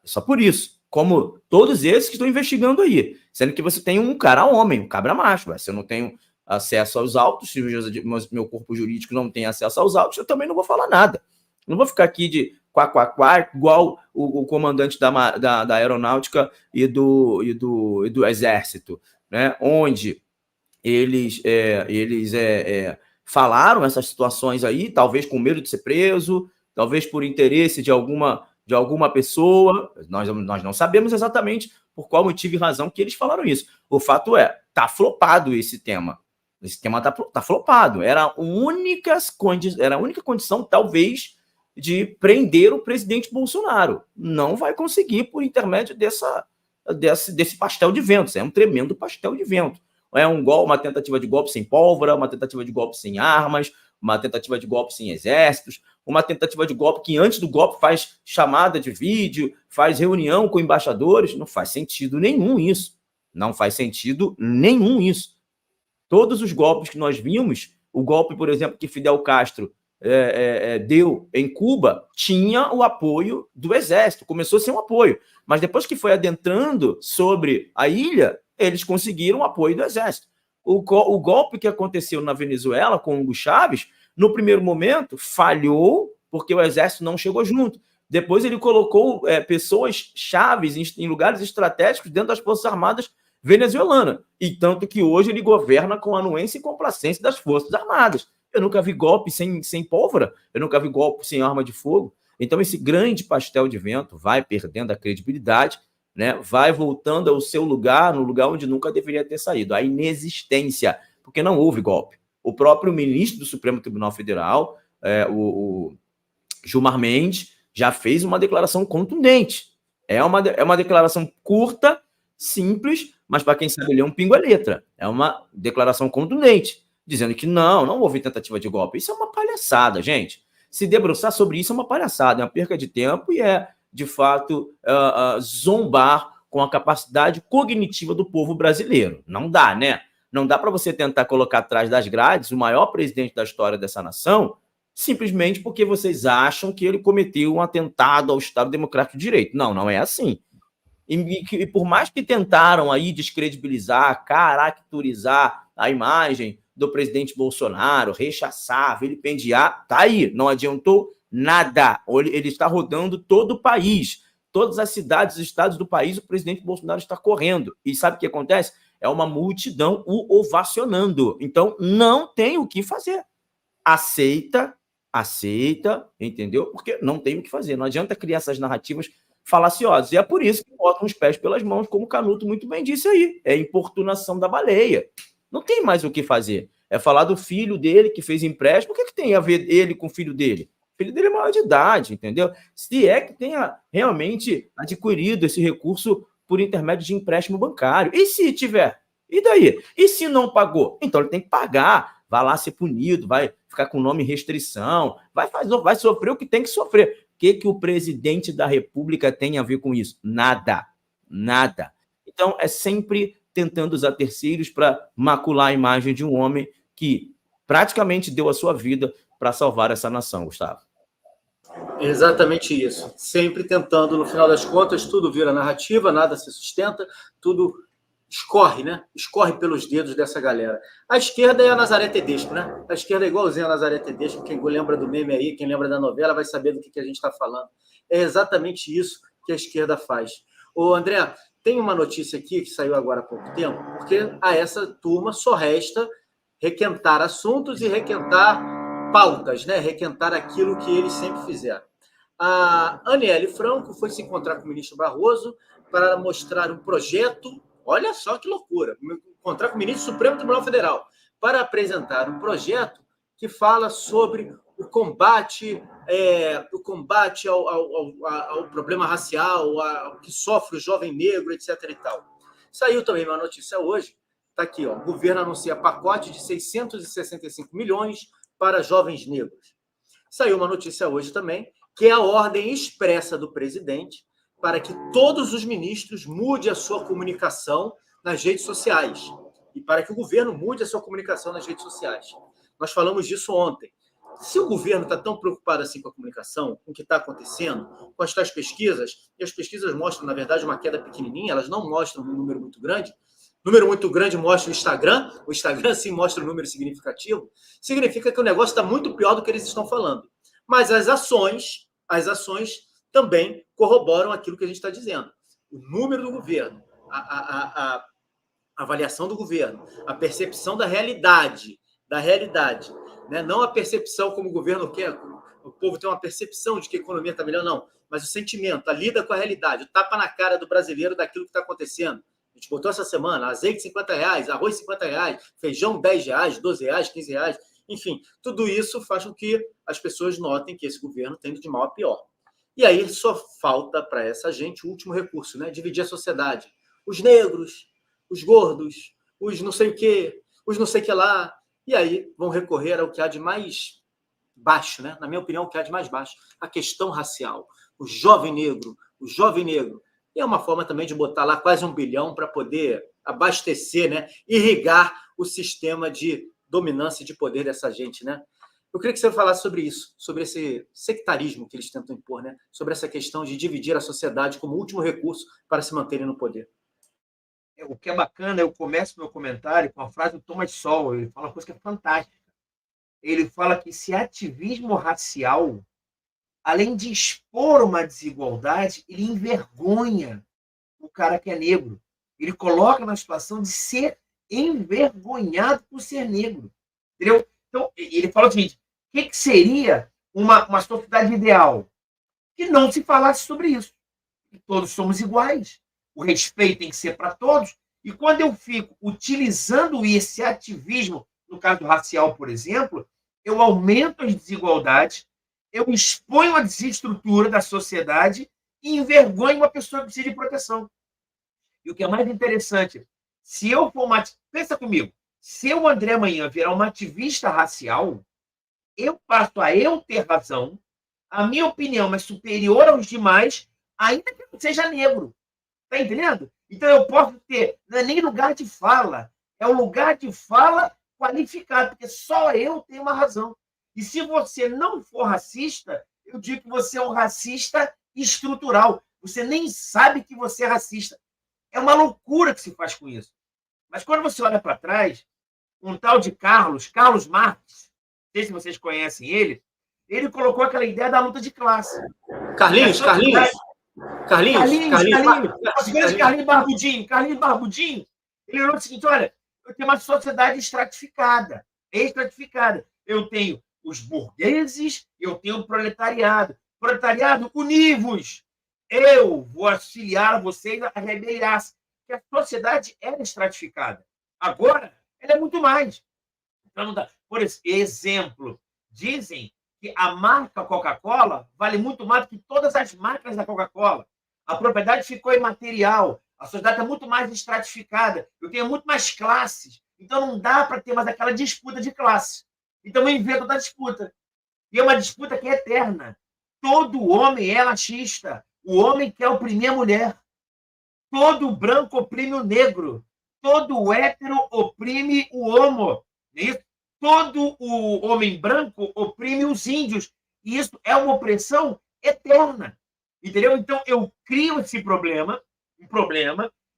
É só por isso. Como todos esses que estão investigando aí. Sendo que você tem um cara homem, um cabra macho. Se eu não tenho acesso aos autos, se meu corpo jurídico não tem acesso aos autos, eu também não vou falar nada. Não vou ficar aqui de quá, igual o comandante da aeronáutica e do exército, né? Onde eles falaram essas situações aí, talvez com medo de ser preso, talvez por interesse de alguma pessoa, nós não sabemos exatamente por qual motivo e razão que eles falaram isso. O fato é, tá flopado esse tema. Esse tema tá flopado. Era a única condição, talvez, de prender o presidente Bolsonaro. Não vai conseguir por intermédio desse pastel de vento. É um tremendo pastel de vento. É uma tentativa de golpe sem pólvora, uma tentativa de golpe sem armas, uma tentativa de golpe sem exércitos, uma tentativa de golpe que antes do golpe faz chamada de vídeo, faz reunião com embaixadores. Não faz sentido nenhum isso. Não faz sentido nenhum isso. Todos os golpes que nós vimos, o golpe, por exemplo, que Fidel Castro deu em Cuba, tinha o apoio do exército, começou sem um apoio, mas depois que foi adentrando sobre a ilha, eles conseguiram o apoio do exército. O golpe que aconteceu na Venezuela com Hugo Chávez, no primeiro momento, falhou porque o exército não chegou junto. Depois ele colocou pessoas chaves em lugares estratégicos dentro das Forças Armadas venezuelanas. E tanto que hoje ele governa com a anuência e complacência das Forças Armadas. Eu nunca vi golpe sem pólvora, eu nunca vi golpe sem arma de fogo. Então esse grande pastel de vento vai perdendo a credibilidade, né? Vai voltando ao seu lugar, no lugar onde nunca deveria ter saído, a inexistência, porque não houve golpe. O próprio ministro do Supremo Tribunal Federal, o Gilmar Mendes, já fez uma declaração contundente. É uma declaração curta, simples, mas para quem sabe ler um pingo é letra. É uma declaração contundente, dizendo que não houve tentativa de golpe. Isso é uma palhaçada, gente. Se debruçar sobre isso é uma palhaçada, é uma perca de tempo e de fato, zombar com a capacidade cognitiva do povo brasileiro. Não dá, né? Não dá para você tentar colocar atrás das grades o maior presidente da história dessa nação simplesmente porque vocês acham que ele cometeu um atentado ao Estado Democrático de Direito. Não é assim. E por mais que tentaram aí descredibilizar, caracterizar a imagem do presidente Bolsonaro, rechaçar, vilipendiar, tá aí, não adiantou nada. Ele está rodando todo o país. Todas as cidades e estados do país, o presidente Bolsonaro está correndo. E sabe o que acontece? É uma multidão o ovacionando. Então, não tem o que fazer. Aceita, entendeu? Porque não tem o que fazer. Não adianta criar essas narrativas falaciosas. E é por isso que botam os pés pelas mãos, como o Canuto muito bem disse aí. É importunação da baleia. Não tem mais o que fazer. É falar do filho dele que fez empréstimo. O que tem a ver ele com o filho dele? O filho dele é maior de idade, entendeu? Se é que tenha realmente adquirido esse recurso por intermédio de empréstimo bancário. E se tiver? E daí? E se não pagou? Então ele tem que pagar. Vai lá ser punido, vai ficar com nome em restrição, vai sofrer o que tem que sofrer. O que o presidente da República tem a ver com isso? Nada. Então é sempre tentando usar terceiros para macular a imagem de um homem que praticamente deu a sua vida para salvar essa nação, Gustavo. Exatamente isso. Sempre tentando, no final das contas, tudo vira narrativa, nada se sustenta, tudo escorre, né? Escorre pelos dedos dessa galera. A esquerda é a Nazaré Tedesco, né? A esquerda é igualzinha a Nazaré Tedesco. Quem lembra do meme aí, quem lembra da novela, vai saber do que a gente está falando. É exatamente isso que a esquerda faz. Ô, André, tem uma notícia aqui que saiu agora há pouco tempo, porque a essa turma só resta requentar assuntos e requentar pautas, né? Requentar aquilo que eles sempre fizeram. A Aniele Franco foi se encontrar com o ministro Barroso para mostrar um projeto, olha só que loucura, encontrar com o ministro do Supremo Tribunal Federal, para apresentar um projeto que fala sobre o combate ao problema racial, ao que sofre o jovem negro, etc. e tal. Saiu também uma notícia hoje, está aqui, ó, o governo anuncia pacote de 665 milhões para jovens negros. Saiu uma notícia hoje também, que é a ordem expressa do presidente para que todos os ministros mudem a sua comunicação nas redes sociais e para que o governo mude a sua comunicação nas redes sociais. Nós falamos disso ontem. Se o governo está tão preocupado assim com a comunicação, com o que está acontecendo, com as tais pesquisas, e as pesquisas mostram, na verdade, uma queda pequenininha, elas não mostram um número muito grande. Número muito grande mostra o Instagram sim mostra um número significativo, significa que o negócio está muito pior do que eles estão falando. Mas as ações também corroboram aquilo que a gente está dizendo. O número do governo, a avaliação do governo, a percepção da realidade, né? Não a percepção como o governo quer, o povo tem uma percepção de que a economia está melhor, não, mas o sentimento, a lida com a realidade, o tapa na cara do brasileiro daquilo que está acontecendo. A gente botou essa semana azeite R$50, arroz R$50, feijão R$10, R$12, R$15, enfim, tudo isso faz com que as pessoas notem que esse governo tem de mal a pior. E aí só falta para essa gente o último recurso, né? Dividir a sociedade. Os negros, os gordos, os não sei o quê, os não sei o que lá. E aí vão recorrer ao que há de mais baixo, né? Na minha opinião, o que há de mais baixo, a questão racial. O jovem negro. E é uma forma também de botar lá quase R$1 bilhão para poder abastecer, né? Irrigar o sistema de dominância e de poder dessa gente, né? Eu queria que você falasse sobre isso, sobre esse sectarismo que eles tentam impor, né? Sobre essa questão de dividir a sociedade como último recurso para se manterem no poder. O que é bacana, eu começo meu comentário com a frase do Thomas Sowell, ele fala uma coisa que é fantástica. Ele fala que esse ativismo racial, além de expor uma desigualdade, ele envergonha o cara que é negro. Ele coloca na situação de ser envergonhado por ser negro. Entendeu? Então, ele fala o seguinte, o que seria uma sociedade ideal? Que não se falasse sobre isso. Que todos somos iguais. O respeito tem que ser para todos. E quando eu fico utilizando esse ativismo, no caso racial, por exemplo, eu aumento as desigualdades, eu exponho a desestrutura da sociedade e envergonho uma pessoa que precisa de proteção. E o que é mais interessante, se eu for pensa comigo, se eu, André, amanhã virar uma ativista racial, eu passo a eu ter razão, a minha opinião é superior aos demais, ainda que eu seja negro. Está entendendo? Então eu posso ter, não é nem lugar de fala, é um lugar de fala qualificado, porque só eu tenho uma razão. E se você não for racista, eu digo que você é um racista estrutural. Você nem sabe que você é racista. É uma loucura que se faz com isso. Mas quando você olha para trás, um tal de Carlos Marx, não sei se vocês conhecem ele colocou aquela ideia da luta de classe. Carlinhos Barbudinho, ele falou o seguinte, olha, eu tenho uma sociedade estratificada. Eu tenho os burgueses, eu tenho o proletariado. Proletariado, univos! Eu vou auxiliar vocês a rebeliar-se. Porque a sociedade era estratificada. Agora, ela é muito mais. Então, por exemplo, dizem que a marca Coca-Cola vale muito mais do que todas as marcas da Coca-Cola. A propriedade ficou imaterial. A sociedade é muito mais estratificada. Eu tenho muito mais classes. Então, não dá para ter mais aquela disputa de classe. Então, eu invento da disputa. E é uma disputa que é eterna. Todo homem é machista. O homem quer oprimir a mulher. Todo branco oprime o negro. Todo hétero oprime o homo. Isso? Todo o homem branco oprime os índios. E isso é uma opressão eterna. Entendeu? Então, eu crio esse problema,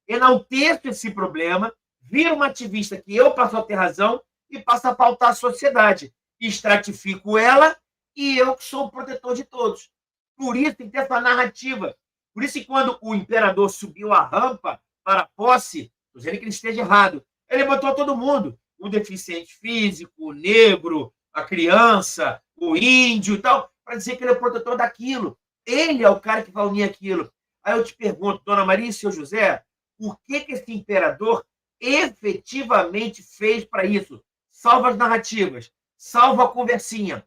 enalteço esse problema, viro uma ativista que eu passo a ter razão e passo a pautar a sociedade. Estratifico ela e eu que sou o protetor de todos. Por isso tem que ter essa narrativa. Por isso que quando o imperador subiu a rampa para a posse, não dizendo que ele esteja errado, ele botou todo mundo. O deficiente físico, o negro, a criança, o índio e tal, para dizer que ele é o protetor daquilo. Ele é o cara que vai unir aquilo. Aí eu te pergunto, dona Maria e seu José, o que esse imperador efetivamente fez para isso? Salva as narrativas, salva a conversinha.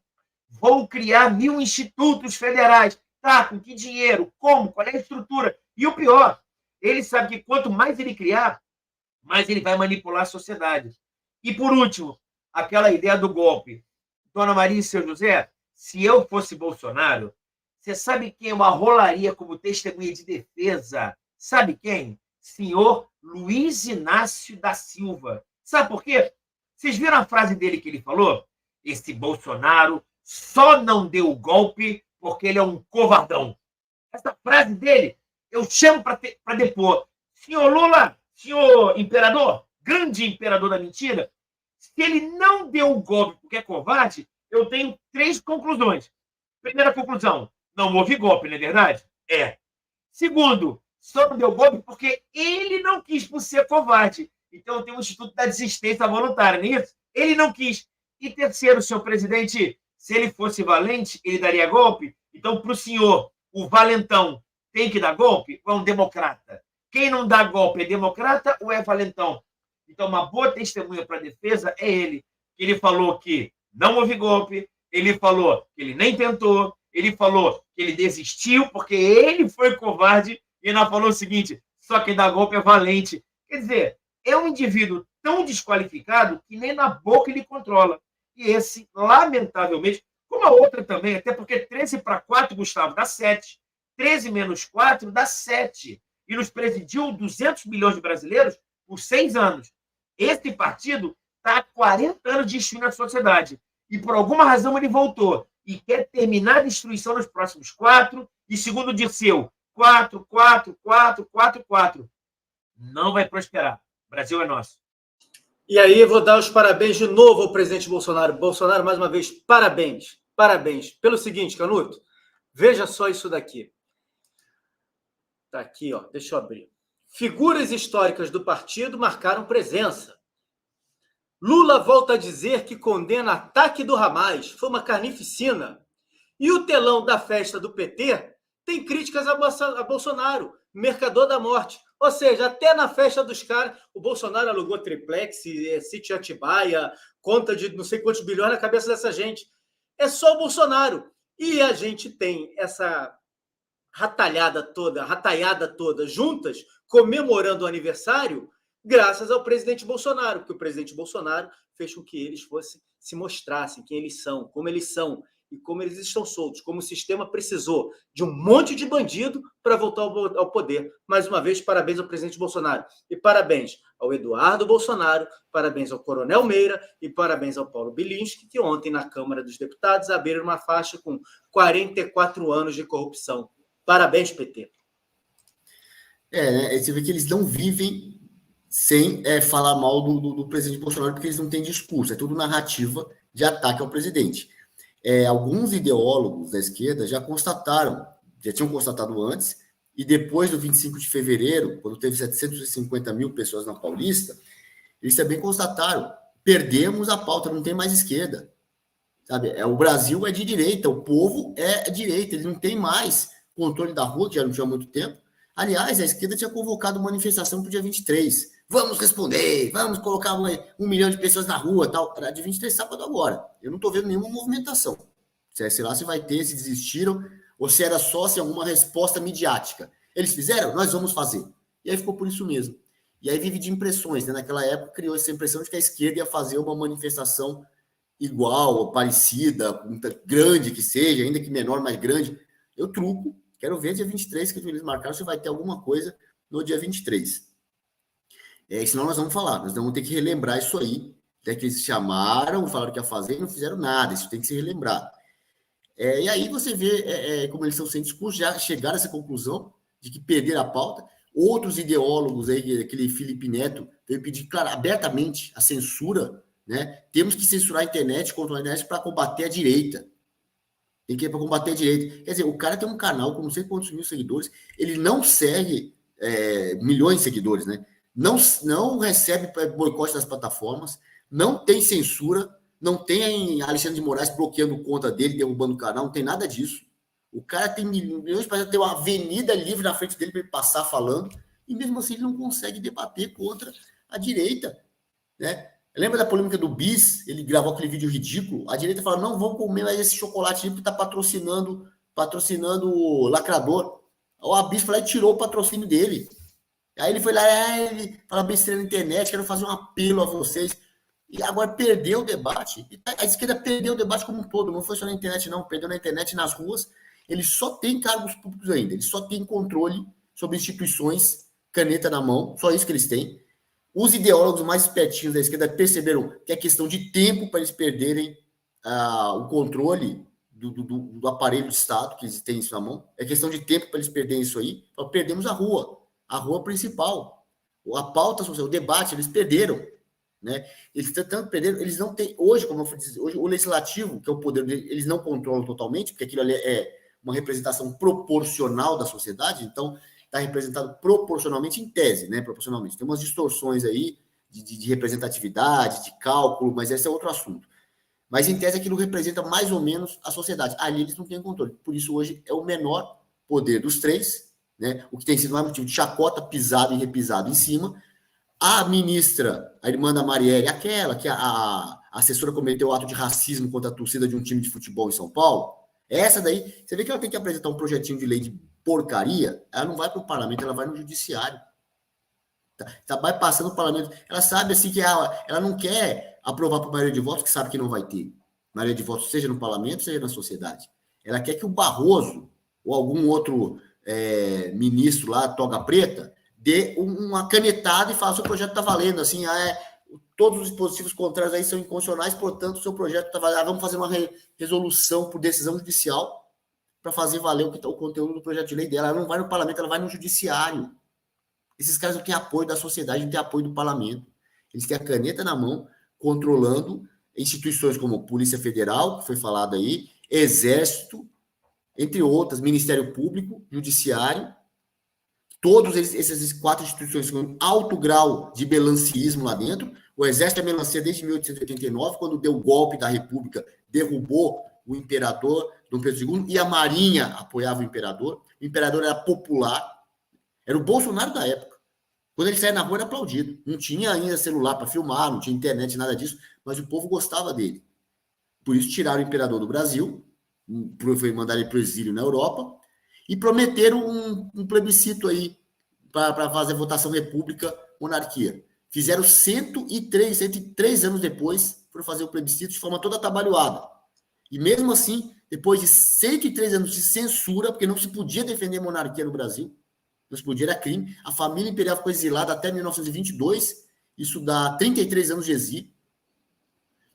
Vou criar 1000 institutos federais. Tá, com que dinheiro? Como? Qual é a estrutura? E o pior, ele sabe que quanto mais ele criar, mais ele vai manipular a sociedade. E, por último, aquela ideia do golpe. Dona Maria e seu José, se eu fosse Bolsonaro, você sabe quem eu arrolaria como testemunha de defesa? Sabe quem? Senhor Luiz Inácio da Silva. Sabe por quê? Vocês viram a frase dele que ele falou? Esse Bolsonaro só não deu o golpe porque ele é um covardão. Essa frase dele, eu chamo para depor. Senhor Lula, senhor imperador, grande imperador da mentira, se ele não deu o golpe porque é covarde, eu tenho 3 conclusões. Primeira conclusão, não houve golpe, não é verdade? É. Segundo, só não deu golpe porque ele não quis por ser covarde. Então tem um Instituto da Desistência Voluntária, não é isso? Ele não quis. E terceiro, senhor presidente, se ele fosse valente, ele daria golpe? Então, para o senhor, o valentão tem que dar golpe ou é um democrata? Quem não dá golpe é democrata ou é valentão? Então, uma boa testemunha para a defesa é ele. Ele falou que não houve golpe, ele falou que ele nem tentou, ele falou que ele desistiu porque ele foi covarde e ainda falou o seguinte, só quem dá golpe é valente. Quer dizer, é um indivíduo tão desqualificado que nem na boca ele controla. E esse, lamentavelmente, como a outra também, até porque 13-4, Gustavo, dá 7. 13 menos 4 dá 7. E nos presidiu 200 milhões de brasileiros por 6 anos. Esse partido está há 40 anos de destruindo a sociedade. E por alguma razão ele voltou. E quer terminar a destruição nos próximos 4. E segundo o Dirceu, 4, 4, 4, 4, 4. Não vai prosperar. O Brasil é nosso. E aí eu vou dar os parabéns de novo ao presidente Bolsonaro. Bolsonaro, mais uma vez, parabéns. Parabéns. Pelo seguinte, Canuto, veja só isso daqui. Tá aqui, ó. Deixa eu abrir. Figuras históricas do partido marcaram presença. Lula volta a dizer que condena ataque do Hamas. Foi uma carnificina. E o telão da festa do PT tem críticas a Bolsonaro, mercador da morte. Ou seja, até na festa dos caras, o Bolsonaro alugou triplex, sítio Atibaia, conta de não sei quantos bilhões na cabeça dessa gente. É só o Bolsonaro. E a gente tem essa rataiada toda juntas, comemorando o aniversário, graças ao presidente Bolsonaro, porque o presidente Bolsonaro fez com que eles se mostrassem quem eles são, como eles são, e como eles estão soltos, como o sistema precisou de um monte de bandido para voltar ao poder. Mais uma vez, parabéns ao presidente Bolsonaro. E parabéns ao Eduardo Bolsonaro, parabéns ao Coronel Meira e parabéns ao Paulo Bilinski, que ontem na Câmara dos Deputados abriram uma faixa com 44 anos de corrupção. Parabéns, PT. Você vê que eles não vivem sem falar mal do presidente Bolsonaro, porque eles não têm discurso, é tudo narrativa de ataque ao presidente. Alguns ideólogos da esquerda já tinham constatado antes, e depois do 25 de fevereiro, quando teve 750 mil pessoas na Paulista, eles também constataram, perdemos a pauta, não tem mais esquerda. Sabe? O Brasil é de direita, o povo é direita, ele não tem mais controle da rua, que já não tinha há muito tempo. Aliás, a esquerda tinha convocado manifestação para o dia 23. Vamos responder, vamos colocar 1 milhão de pessoas na rua, tal. Era de 23, sábado agora. Eu não estou vendo nenhuma movimentação. Sei lá se vai ter, se desistiram, ou se era só alguma resposta midiática. Eles fizeram? Nós vamos fazer. E aí ficou por isso mesmo. E aí vive de impressões, né? Naquela época criou essa impressão de que a esquerda ia fazer uma manifestação igual, parecida, grande que seja, ainda que menor, mais grande. Eu truco. Quero ver dia 23, que eles marcaram, se vai ter alguma coisa no dia 23. Senão nós vamos falar, nós vamos ter que relembrar isso aí, até que eles chamaram, falaram que ia fazer e não fizeram nada, isso tem que ser relembrado. E aí você vê como eles são sem discurso, já chegaram a essa conclusão de que perderam a pauta. Outros ideólogos aí, aquele Felipe Neto, veio pedir abertamente a censura, né? Temos que censurar a internet, controlar a internet para combater a direita. Tem que ir para combater a direita. Quer dizer, o cara tem um canal com não sei quantos mil seguidores, ele não segue milhões de seguidores, né? Não recebe boicote das plataformas, não tem censura, não tem Alexandre de Moraes bloqueando conta dele, derrubando o canal, não tem nada disso. O cara tem milhões para ter uma avenida livre na frente dele para ele passar falando, e mesmo assim ele não consegue debater contra a direita, né? Lembra da polêmica do Bis? Ele gravou aquele vídeo ridículo. A direita fala, não vou comer mais esse chocolate porque está patrocinando o lacrador. O Bis foi lá e tirou o patrocínio dele. Aí ele foi lá, ele fala besteira na internet, quero fazer um apelo a vocês. E agora perdeu o debate. A esquerda perdeu o debate como um todo. Não foi só na internet, não. Perdeu na internet, nas ruas. Ele só tem cargos públicos ainda. Ele só tem controle sobre instituições, caneta na mão. Só isso que eles têm. Os ideólogos mais espertinhos da esquerda perceberam que é questão de tempo para eles perderem o controle do aparelho de Estado, que eles têm isso na mão. É questão de tempo para eles perderem isso aí. Então, perdemos a rua principal. A pauta social, o debate, eles perderam. Né? Eles tanto perderam, eles não têm. Hoje, como eu falei, hoje, o legislativo, que é o poder dele, eles não controlam totalmente, porque aquilo ali é uma representação proporcional da sociedade, então está representado proporcionalmente em tese, né? Proporcionalmente. Tem umas distorções aí de representatividade, de cálculo, mas esse é outro assunto. Mas em tese aquilo representa mais ou menos a sociedade. Ali eles não têm controle. Por isso hoje é o menor poder dos três, né? O que tem sido mais motivo de chacota, pisado e repisado em cima. A ministra, a irmã da Marielle, aquela que a assessora cometeu ato de racismo contra a torcida de um time de futebol em São Paulo, essa daí, você vê que ela tem que apresentar um projetinho de lei de porcaria, ela não vai para o parlamento, ela vai no judiciário. Tá bypassando o parlamento. Ela sabe assim que ela não quer aprovar por maioria de votos, que sabe que não vai ter maioria de votos, seja no parlamento, seja na sociedade. Ela quer que o Barroso ou algum outro ministro lá, toga preta, dê uma canetada e fala, seu projeto está valendo, assim, todos os dispositivos contrários aí são inconstitucionais, portanto, o seu projeto está valendo. Vamos fazer uma resolução por decisão judicial para fazer valer o conteúdo do projeto de lei dela. Ela não vai no parlamento, ela vai no judiciário. Esses caras não têm apoio da sociedade, não têm apoio do parlamento. Eles têm a caneta na mão, controlando instituições como Polícia Federal, que foi falado aí, Exército, entre outras, Ministério Público, Judiciário. Todos essas quatro instituições com alto grau de melanciismo lá dentro. O Exército é melancia desde 1889, quando deu o golpe da República, derrubou o imperador Dom Pedro II, e a Marinha apoiava o imperador. O imperador era popular, era o Bolsonaro da época. Quando ele saía na rua, era aplaudido. Não tinha ainda celular para filmar, não tinha internet, nada disso, mas o povo gostava dele. Por isso, tiraram o imperador do Brasil, foi mandar ele para o exílio na Europa, e prometeram um plebiscito aí para fazer votação república, monarquia. Fizeram 103 anos depois, para fazer o plebiscito de forma toda atabalhoada. E mesmo assim, depois de 103 anos de censura, porque não se podia defender a monarquia no Brasil, não se podia, era crime, a família imperial ficou exilada até 1922, isso dá 33 anos de exílio.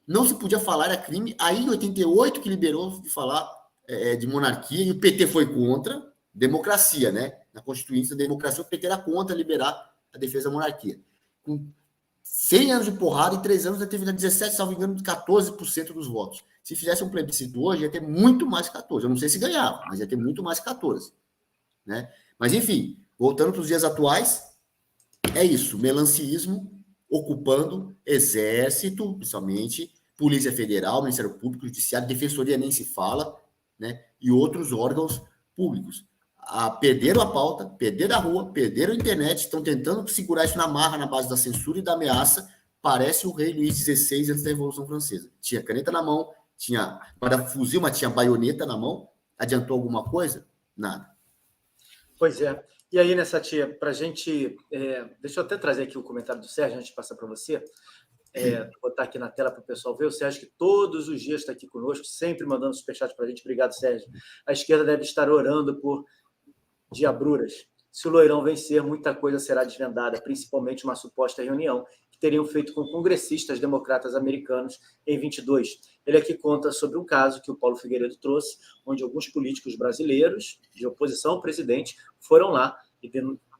Não se podia falar, era crime. Aí, em 88, que liberou de falar de monarquia, e o PT foi contra, democracia, né? Na Constituinte da democracia, o PT era contra liberar a defesa da monarquia. Com 100 anos de porrada, em 3 anos, já teve 17, salvo engano, 14% dos votos. Se fizesse um plebiscito hoje, ia ter muito mais 14. Eu não sei se ganhava, mas ia ter muito mais 14. Né? Mas, enfim, voltando para os dias atuais, é isso, melanciismo ocupando Exército, principalmente, Polícia Federal, Ministério Público, Judiciário, Defensoria nem se fala, né? E outros órgãos públicos. Perderam a pauta, perderam a rua, perderam a internet, estão tentando segurar isso na marra, na base da censura e da ameaça. Parece o rei Luís XVI antes da Revolução Francesa. Tinha caneta na mão, tinha fuzil, mas tinha baioneta na mão. Adiantou alguma coisa? Nada. Pois é. E aí, nessa tia, para a gente... deixa eu até trazer aqui o comentário do Sérgio, antes de passar para você. Vou botar aqui na tela para o pessoal ver. O Sérgio, que todos os dias está aqui conosco, sempre mandando superchat para a gente. Obrigado, Sérgio. A esquerda deve estar orando por diabruras. Se o Loirão vencer, muita coisa será desvendada, principalmente uma suposta reunião que teriam feito com congressistas democratas americanos em 22. Ele aqui conta sobre um caso que o Paulo Figueiredo trouxe, onde alguns políticos brasileiros de oposição ao presidente foram lá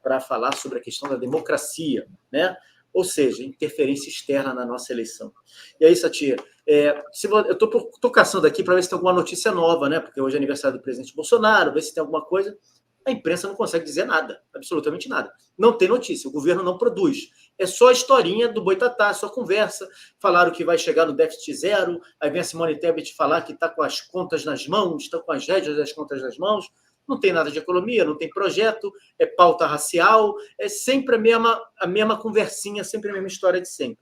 para falar sobre a questão da democracia, né? Ou seja, interferência externa na nossa eleição. E aí, Satia, eu estou caçando aqui para ver se tem alguma notícia nova, né? Porque hoje é aniversário do presidente Bolsonaro, ver se tem alguma coisa. a imprensa não consegue dizer nada, absolutamente nada. Não tem notícia, o governo não produz. É só a historinha do boitatá, só conversa. Falaram que vai chegar no déficit zero, aí vem a Simone Tebet falar que está com as contas nas mãos, está com as rédeas das contas nas mãos. Não tem nada de economia, não tem projeto, é pauta racial, é sempre a mesma conversinha, sempre a mesma história de sempre.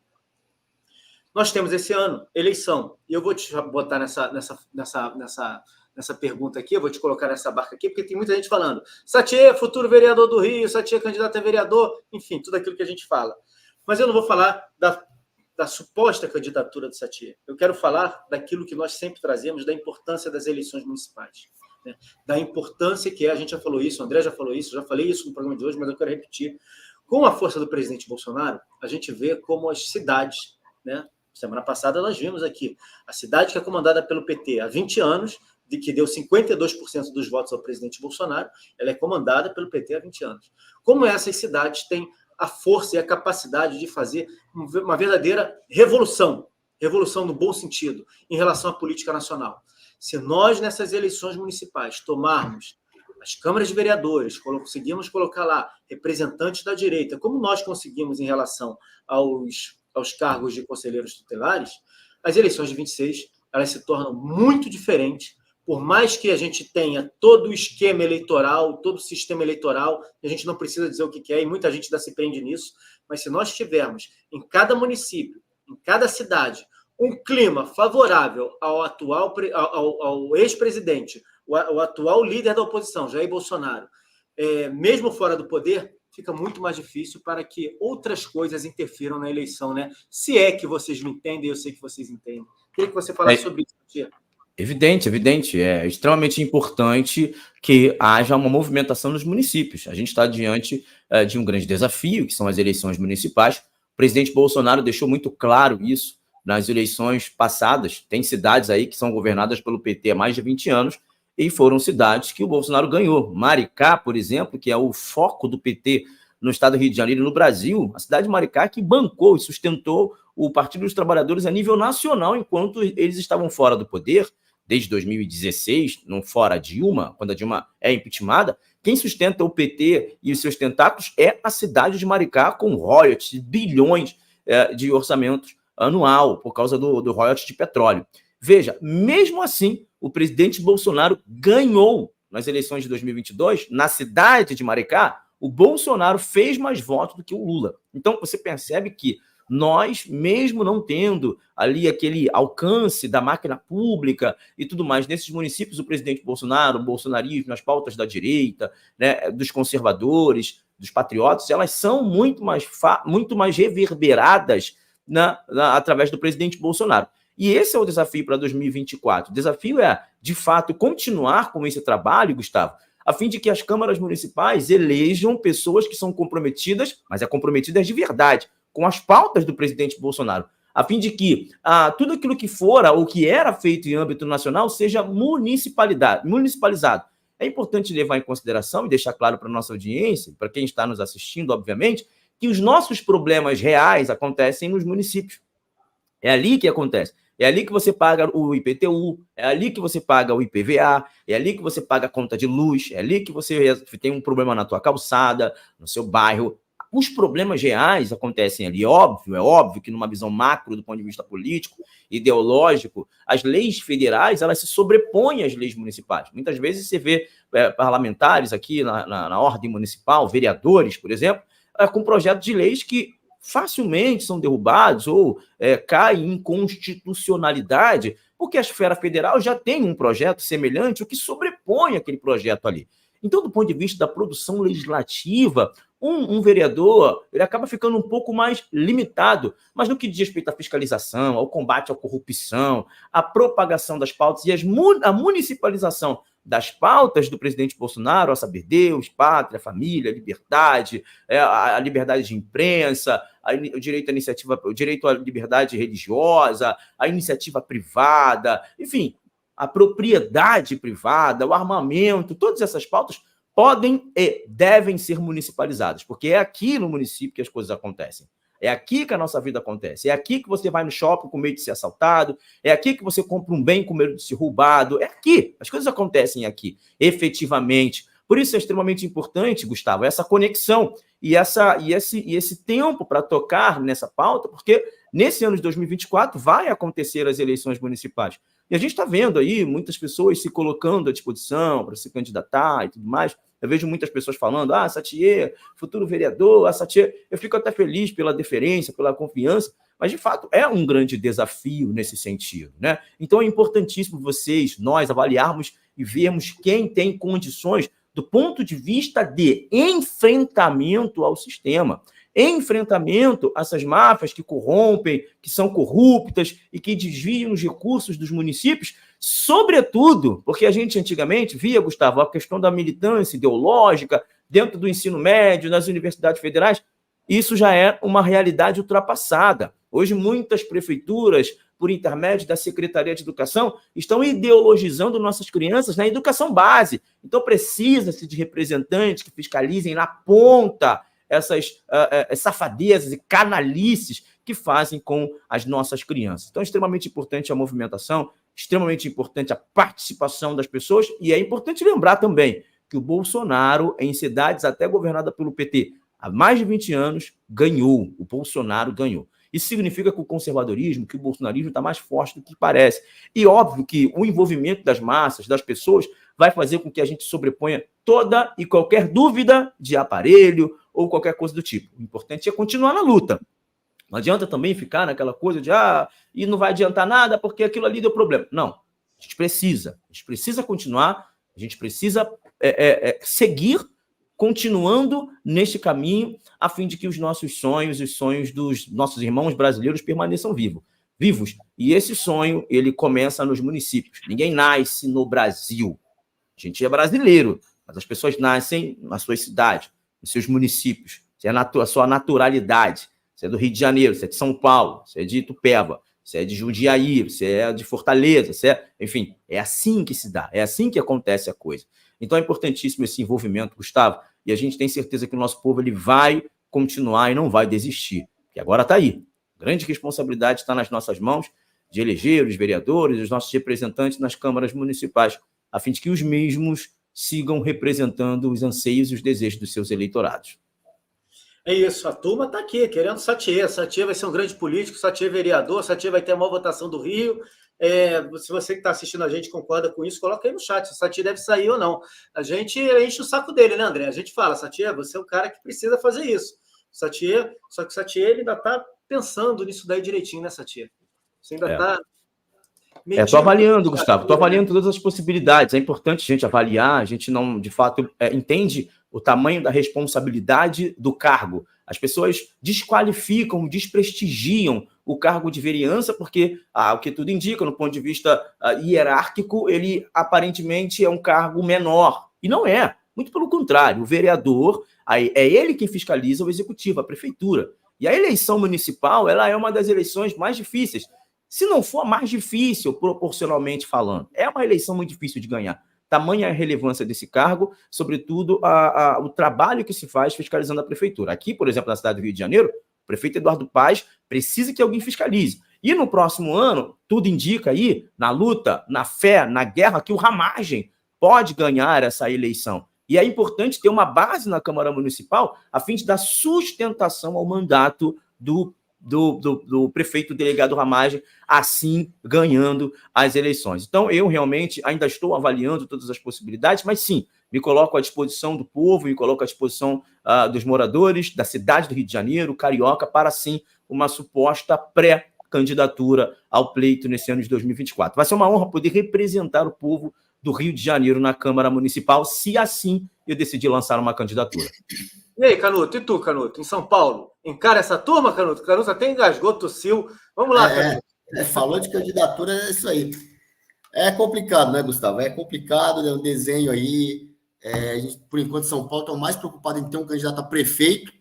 Nós temos esse ano eleição, e eu vou te botar nessa pergunta aqui, eu vou te colocar nessa barca aqui, porque tem muita gente falando, Satye, futuro vereador do Rio, Satye, candidato a vereador, enfim, tudo aquilo que a gente fala. Mas eu não vou falar da suposta candidatura do Satye. Eu quero falar daquilo que nós sempre trazemos, da importância das eleições municipais. Né? Da importância que é, a gente já falou isso, o André já falou isso, já falei isso no programa de hoje, mas eu quero repetir. Com a força do presidente Bolsonaro, a gente vê como as cidades, né? Semana passada nós vimos aqui, a cidade que é comandada pelo PT há 20 anos, que deu 52% dos votos ao presidente Bolsonaro, ela é comandada pelo PT há 20 anos. Como essas cidades têm a força e a capacidade de fazer uma verdadeira revolução no bom sentido, em relação à política nacional. Se nós, nessas eleições municipais, tomarmos as câmaras de vereadores, conseguimos colocar lá representantes da direita, como nós conseguimos em relação aos cargos de conselheiros tutelares, as eleições de 26 elas se tornam muito diferentes, por mais que a gente tenha todo o esquema eleitoral, todo o sistema eleitoral, a gente não precisa dizer o que é, e muita gente ainda se prende nisso, mas se nós tivermos em cada município, em cada cidade, um clima favorável ao ex-presidente, o atual líder da oposição, Jair Bolsonaro, mesmo fora do poder, fica muito mais difícil para que outras coisas interfiram na eleição, né? Se é que vocês me entendem, eu sei que vocês entendem. Queria que você falasse sobre isso, Tia. Evidente. É extremamente importante que haja uma movimentação nos municípios. A gente está diante de um grande desafio, que são as eleições municipais. O presidente Bolsonaro deixou muito claro isso nas eleições passadas. Tem cidades aí que são governadas pelo PT há mais de 20 anos, e foram cidades que o Bolsonaro ganhou. Maricá, por exemplo, que é o foco do PT no estado do Rio de Janeiro e no Brasil, a cidade de Maricá que bancou e sustentou o Partido dos Trabalhadores a nível nacional enquanto eles estavam fora do poder, desde 2016, não fora Dilma, quando a Dilma é impeachmentada. Quem sustenta o PT e os seus tentáculos é a cidade de Maricá, com royalties, bilhões de orçamentos anual, por causa do royalties de petróleo. Veja, mesmo assim, o presidente Bolsonaro ganhou nas eleições de 2022, na cidade de Maricá, o Bolsonaro fez mais votos do que o Lula. Então, você percebe que nós, mesmo não tendo ali aquele alcance da máquina pública e tudo mais, nesses municípios, o presidente Bolsonaro, o bolsonarismo, as pautas da direita, né, dos conservadores, dos patriotas, elas são muito mais reverberadas através do presidente Bolsonaro. E esse é o desafio para 2024. O desafio é, de fato, continuar com esse trabalho, Gustavo, a fim de que as câmaras municipais elejam pessoas que são comprometidas, mas comprometidas de verdade, com as pautas do presidente Bolsonaro, a fim de que tudo aquilo que fora ou que era feito em âmbito nacional seja municipalizado. É importante levar em consideração e deixar claro para a nossa audiência, para quem está nos assistindo, obviamente, que os nossos problemas reais acontecem nos municípios. É ali que acontece. É ali que você paga o IPTU, é ali que você paga o IPVA, é ali que você paga a conta de luz, é ali que você tem um problema na tua calçada, no seu bairro. Os problemas reais acontecem ali. É óbvio que numa visão macro, do ponto de vista político, ideológico, as leis federais elas se sobrepõem às leis municipais. Muitas vezes você vê parlamentares aqui na ordem municipal, vereadores, por exemplo, com projetos de leis que facilmente são derrubados ou caem em inconstitucionalidade, porque a esfera federal já tem um projeto semelhante, o que sobrepõe aquele projeto ali. Então, do ponto de vista da produção legislativa, um vereador ele acaba ficando um pouco mais limitado, mas no que diz respeito à fiscalização, ao combate à corrupção, à propagação das pautas e a municipalização das pautas do presidente Bolsonaro, a saber Deus, pátria, família, liberdade, a liberdade de imprensa, o direito à iniciativa, o direito à liberdade religiosa, a iniciativa privada, enfim, a propriedade privada, o armamento, todas essas pautas podem e devem ser municipalizadas, porque é aqui no município que as coisas acontecem. É aqui que a nossa vida acontece. É aqui que você vai no shopping com medo de ser assaltado. É aqui que você compra um bem com medo de ser roubado. É aqui. As coisas acontecem aqui, efetivamente, Por isso é extremamente importante, Gustavo, essa conexão e esse tempo para tocar nessa pauta, porque nesse ano de 2024 vai acontecer as eleições municipais. E a gente está vendo aí muitas pessoas se colocando à disposição para se candidatar e tudo mais. Eu vejo muitas pessoas falando, Satier, futuro vereador, Satier. Eu fico até feliz pela deferência, pela confiança, mas, de fato, é um grande desafio nesse sentido, né? Então, é importantíssimo nós, avaliarmos e vermos quem tem condições do ponto de vista de enfrentamento ao sistema, enfrentamento a essas máfias que corrompem, que são corruptas e que desviam os recursos dos municípios, sobretudo porque a gente antigamente via, Gustavo, a questão da militância ideológica dentro do ensino médio, nas universidades federais. Isso já é uma realidade ultrapassada. Hoje, muitas prefeituras, por intermédio da Secretaria de Educação, estão ideologizando nossas crianças na educação base. Então, precisa-se de representantes que fiscalizem na ponta essas safadezas e canalices que fazem com as nossas crianças. Então, é extremamente importante a movimentação, extremamente importante a participação das pessoas, e é importante lembrar também que o Bolsonaro, em cidades até governadas pelo PT, há mais de 20 anos, ganhou. O Bolsonaro ganhou. Isso significa que o conservadorismo, que o bolsonarismo está mais forte do que parece. E óbvio que o envolvimento das massas, das pessoas, vai fazer com que a gente sobreponha toda e qualquer dúvida de aparelho ou qualquer coisa do tipo. O importante é continuar na luta. Não adianta também ficar naquela coisa de e não vai adiantar nada porque aquilo ali deu problema. Não. A gente precisa continuar, a gente precisa seguir continuando neste caminho, a fim de que os nossos sonhos, os sonhos dos nossos irmãos brasileiros permaneçam vivos. E esse sonho, ele começa nos municípios. Ninguém nasce no Brasil. A gente é brasileiro, mas as pessoas nascem na sua cidade, nos seus municípios. Isso é a sua naturalidade. Você é do Rio de Janeiro, você é de São Paulo, você é de Itupeva, você é de Jundiaí, você é de Fortaleza, enfim, é assim que se dá, é assim que acontece a coisa. Então é importantíssimo esse envolvimento, Gustavo, e a gente tem certeza que o nosso povo ele vai continuar e não vai desistir, que agora está aí. A grande responsabilidade está nas nossas mãos de eleger os vereadores, os nossos representantes nas câmaras municipais, a fim de que os mesmos sigam representando os anseios e os desejos dos seus eleitorados. É isso, a turma está aqui, querendo Satier. Satier vai ser um grande político, Satier vereador, Satier vai ter a maior votação do Rio. Se você que está assistindo a gente concorda com isso, coloca aí no chat se o Satier deve sair ou não. A gente enche o saco dele, né, André? A gente fala, Satier, você é o cara que precisa fazer isso. Satier, só que o Satier ele ainda está pensando nisso daí direitinho, né, Satier? Você ainda está... Estou avaliando, Gustavo, estou avaliando todas as possibilidades. É importante a gente avaliar, a gente não, de fato, entende o tamanho da responsabilidade do cargo. As pessoas desqualificam, desprestigiam o cargo de vereança, porque o que tudo indica, no ponto de vista hierárquico, ele aparentemente é um cargo menor. E não é. Muito pelo contrário, o vereador, é ele quem fiscaliza o executivo, a prefeitura. E a eleição municipal, ela é uma das eleições mais difíceis. Se não for a mais difícil, proporcionalmente falando. É uma eleição muito difícil de ganhar. Tamanha a relevância desse cargo, sobretudo o trabalho que se faz fiscalizando a prefeitura. Aqui, por exemplo, na cidade do Rio de Janeiro, o prefeito Eduardo Paes precisa que alguém fiscalize. E no próximo ano, tudo indica aí, na luta, na fé, na guerra, que o Ramagem pode ganhar essa eleição. E é importante ter uma base na Câmara Municipal a fim de dar sustentação ao mandato do prefeito delegado Ramagem, assim ganhando as eleições. Então, eu realmente ainda estou avaliando todas as possibilidades, mas sim, me coloco à disposição do povo, me coloco à disposição dos moradores da cidade do Rio de Janeiro, carioca, para sim uma suposta pré-candidatura ao pleito nesse ano de 2024. Vai ser uma honra poder representar o povo do Rio de Janeiro na Câmara Municipal, se assim eu decidir lançar uma candidatura. E aí, Canuto? E tu, Canuto? Em São Paulo? Encara essa turma, Canuto? Canuto até engasgou, tossiu. Vamos lá, Canuto. Falou de candidatura, é isso aí. É complicado, né, Gustavo? É complicado, é um desenho aí. A gente, por enquanto, São Paulo está mais preocupado em ter um candidato a prefeito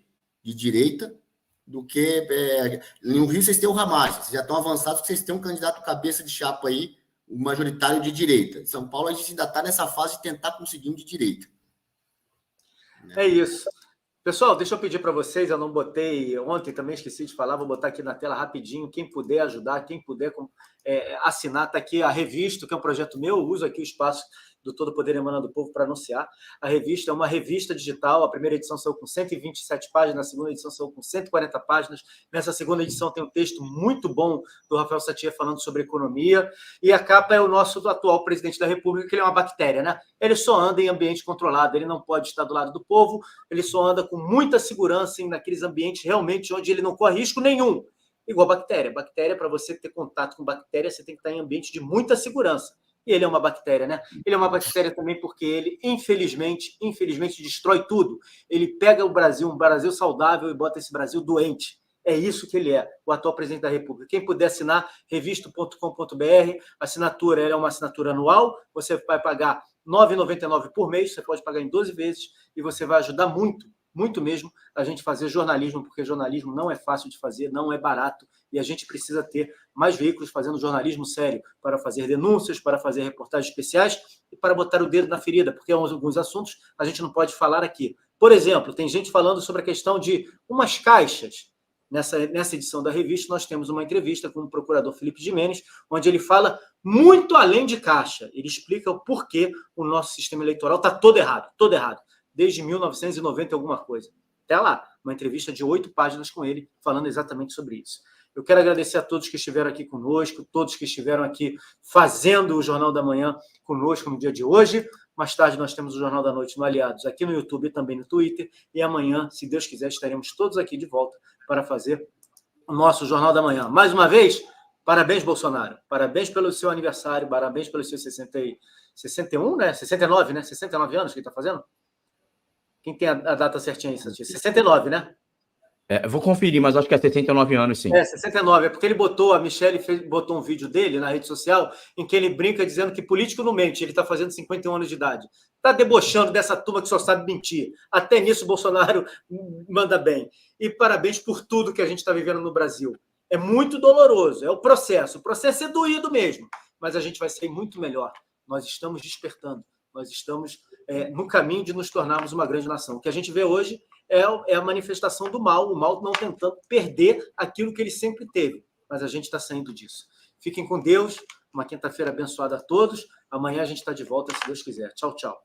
de direita do que... no Rio, vocês têm o Ramagem. Vocês já estão avançados, vocês têm um candidato cabeça de chapa aí, um majoritário de direita. Em São Paulo, a gente ainda está nessa fase de tentar conseguir um de direita. É isso. Pessoal, deixa eu pedir para vocês, eu não botei ontem, também esqueci de falar, vou botar aqui na tela rapidinho, quem puder ajudar, quem puder assinar, está aqui a Revista, que é um projeto meu, eu uso aqui o espaço do Todo Poder Emana do Povo para anunciar. A revista é uma revista digital, a primeira edição saiu com 127 páginas, a segunda edição saiu com 140 páginas. Nessa segunda edição tem um texto muito bom do Rafael Satir falando sobre economia, e a capa é o nosso atual presidente da República, que ele é uma bactéria, né? Ele só anda em ambiente controlado, ele não pode estar do lado do povo, ele só anda com muita segurança naqueles ambientes realmente onde ele não corre risco nenhum. Igual bactéria. Bactéria, para você ter contato com bactéria, você tem que estar em ambiente de muita segurança. E ele é uma bactéria, né? Ele é uma bactéria também porque ele, infelizmente, destrói tudo. Ele pega o Brasil, um Brasil saudável, e bota esse Brasil doente. É isso que ele é, o atual presidente da República. Quem puder assinar, revista.com.br, a assinatura é uma assinatura anual, você vai pagar R$ 9,99 por mês, você pode pagar em 12 vezes, e você vai ajudar muito, muito mesmo, a gente fazer jornalismo, porque jornalismo não é fácil de fazer, não é barato, e a gente precisa ter mais veículos fazendo jornalismo sério, para fazer denúncias, para fazer reportagens especiais e para botar o dedo na ferida, porque alguns assuntos a gente não pode falar aqui. Por exemplo, tem gente falando sobre a questão de umas caixas. Nessa edição da revista, nós temos uma entrevista com o procurador Felipe Jimenez, onde ele fala muito além de caixa. Ele explica o porquê o nosso sistema eleitoral está todo errado, desde 1990 e alguma coisa. Até lá, uma entrevista de 8 páginas com ele, falando exatamente sobre isso. Eu quero agradecer a todos que estiveram aqui conosco, todos que estiveram aqui fazendo o Jornal da Manhã conosco no dia de hoje. Mais tarde nós temos o Jornal da Noite no Aliados, aqui no YouTube e também no Twitter. E amanhã, se Deus quiser, estaremos todos aqui de volta para fazer o nosso Jornal da Manhã. Mais uma vez, parabéns, Bolsonaro. Parabéns pelo seu aniversário, parabéns pelos seus 61, né? 69, né? 69 anos que ele está fazendo? Quem tem a data certinha aí, Santinho? 69, né? Eu vou conferir, mas acho que é 69 anos, sim. 69. É porque ele a Michelle botou um vídeo dele na rede social em que ele brinca dizendo que político não mente, ele está fazendo 51 anos de idade. Está debochando dessa turma que só sabe mentir. Até nisso o Bolsonaro manda bem. E parabéns por tudo que a gente está vivendo no Brasil. É muito doloroso, é o processo. O processo é doído mesmo, mas a gente vai sair muito melhor. Nós estamos despertando, nós estamos no caminho de nos tornarmos uma grande nação. O que a gente vê hoje é a manifestação do mal, o mal não tentando perder aquilo que ele sempre teve, mas a gente está saindo disso. Fiquem com Deus, uma quinta-feira abençoada a todos. Amanhã a gente está de volta, se Deus quiser. Tchau, tchau.